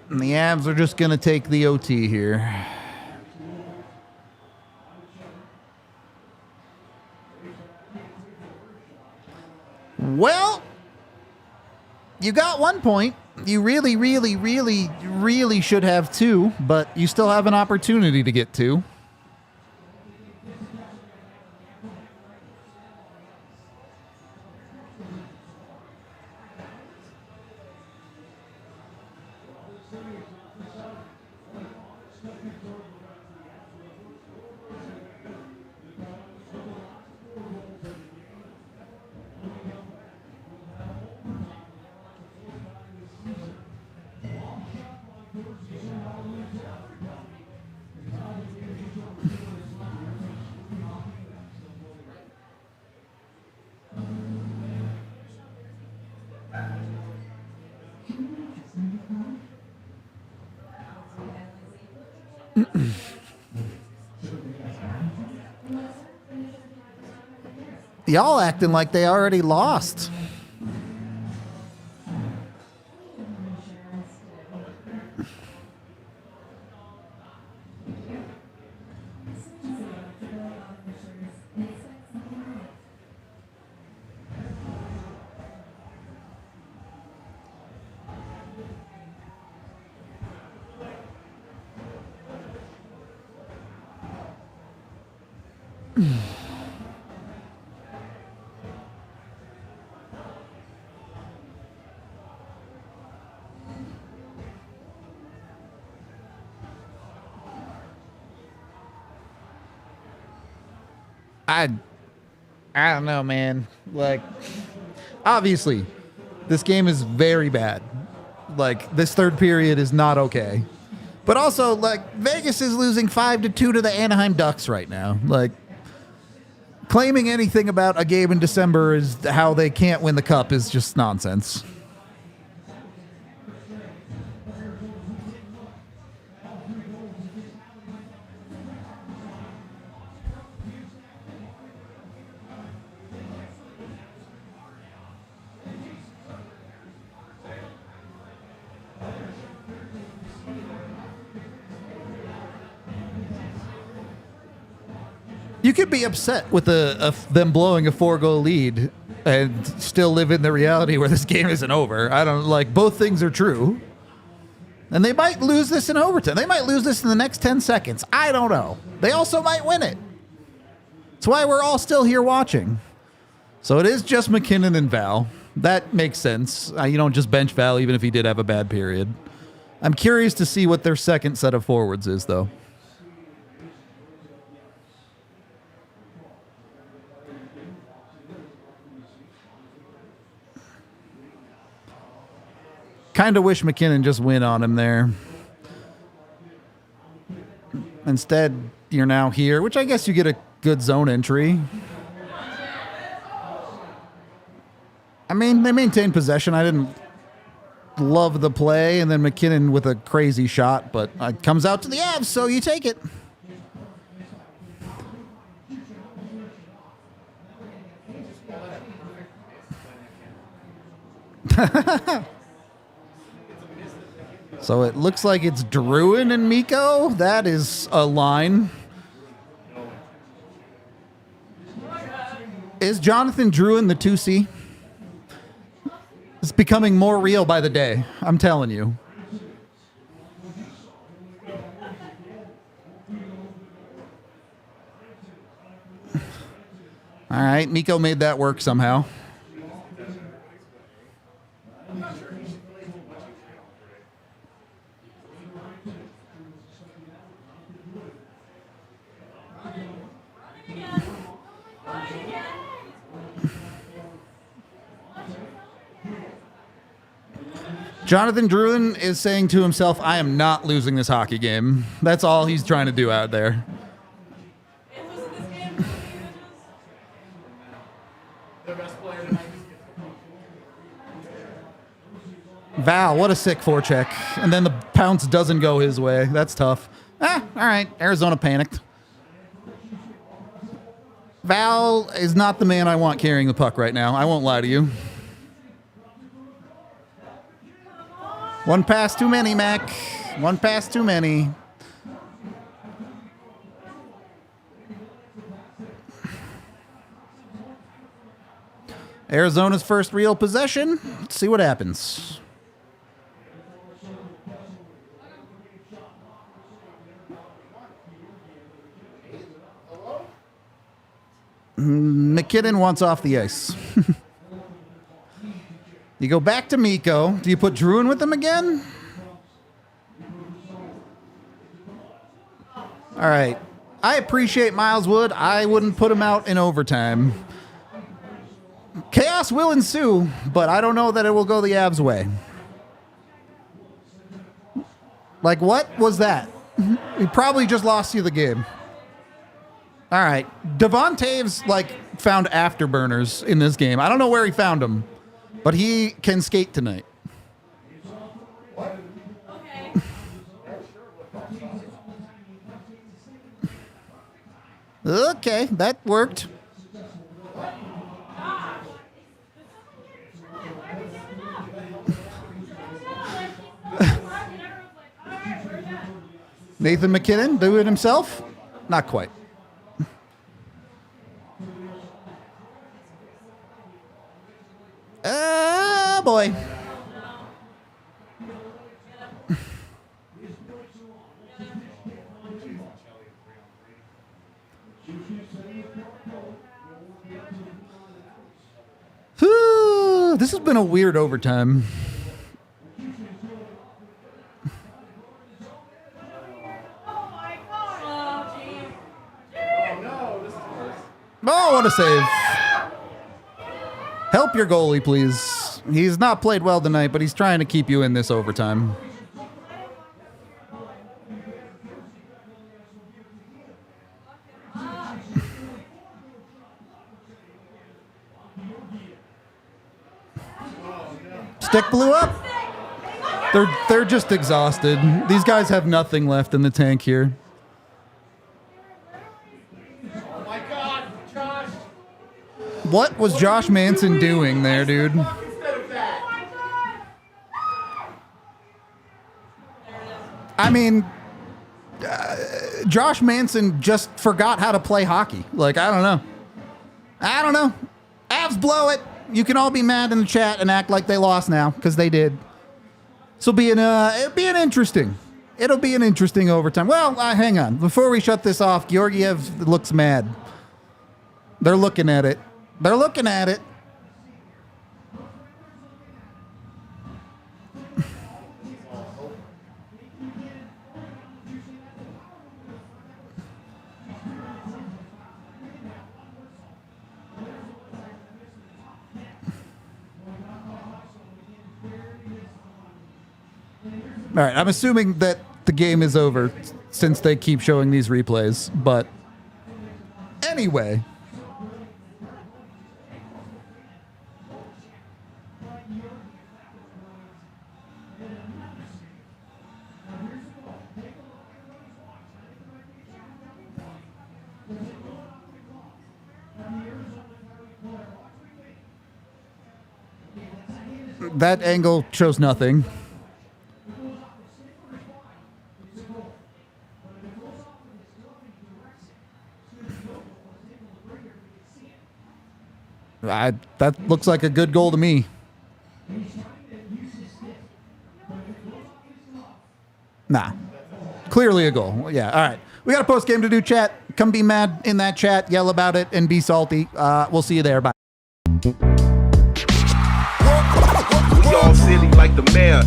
And the Avs are just going to take the OT here. Well, you got 1 point. You really, really, really, really should have 2, but you still have an opportunity to get 2. Y'all acting like they already lost. I don't know, man. Like, obviously, this game is very bad. Like, this third period is not okay. But also, like, Vegas is losing 5-2 to the Anaheim Ducks right now. Like, claiming anything about a game in December is how they can't win the cup is just nonsense. You could be upset with them blowing a 4-goal lead and still live in the reality where this game isn't over. I don't like both things are true. And they might lose this in overtime. They might lose this in the next 10 seconds. I don't know. They also might win it. That's why we're all still here watching. So it is just McKinnon and Val. That makes sense. You don't just bench Val even if he did have a bad period. I'm curious to see what their second set of forwards is, though. Kind of wish McKinnon just win on him there. Instead, you're now here, which I guess you get a good zone entry. I mean, they maintained possession. I didn't love the play, and then McKinnon with a crazy shot, but it comes out to the Avs, so you take it. So it looks like it's Drouin and Mikko. That is a line. Is Jonathan Drouin the 2C? It's becoming more real by the day. I'm telling you. All right, Mikko made that work somehow. Jonathan Drouin is saying to himself, I am not losing this hockey game. That's all he's trying to do out there. Val, what a sick forecheck. And then the pounce doesn't go his way. That's tough. All right. Arizona panicked. Val is not the man I want carrying the puck right now. I won't lie to you. One pass too many, Mac. One pass too many. Arizona's first real possession. Let's see what happens. McKinnon wants off the ice. You go back to Mikko. Do you put Drouin with him again? All right. I appreciate Miles Wood. I wouldn't put him out in overtime. Chaos will ensue, but I don't know that it will go the Avs' way. Like, what was that? He probably just lost you the game. All right. Devon Taves, found afterburners in this game. I don't know where he found them. But he can skate tonight. Okay. Okay, that worked. Nathan McKinnon do it himself? Not quite. Oh, boy. Whew, this has been a weird overtime. Oh, what a save. Help your goalie, please. He's not played well tonight, but he's trying to keep you in this overtime. Stick blew up. They're just exhausted. These guys have nothing left in the tank here. Oh my God, Josh! What was Josh Manson doing there, dude? Instead of that. I mean, Josh Manson just forgot how to play hockey. Like, I don't know. Avs blow it. You can all be mad in the chat and act like they lost now, because they did. So it'll be an interesting overtime. Well, hang on. Before we shut this off, Georgiev looks mad. They're looking at it. All right, I'm assuming that the game is over since they keep showing these replays, but anyway. That angle shows nothing. That looks like a good goal to me. Nah. Clearly a goal. Yeah, all right. We got a post game to do, chat. Come be mad in that chat, yell about it, and be salty. We'll see you there. Bye. We all silly like the mayor.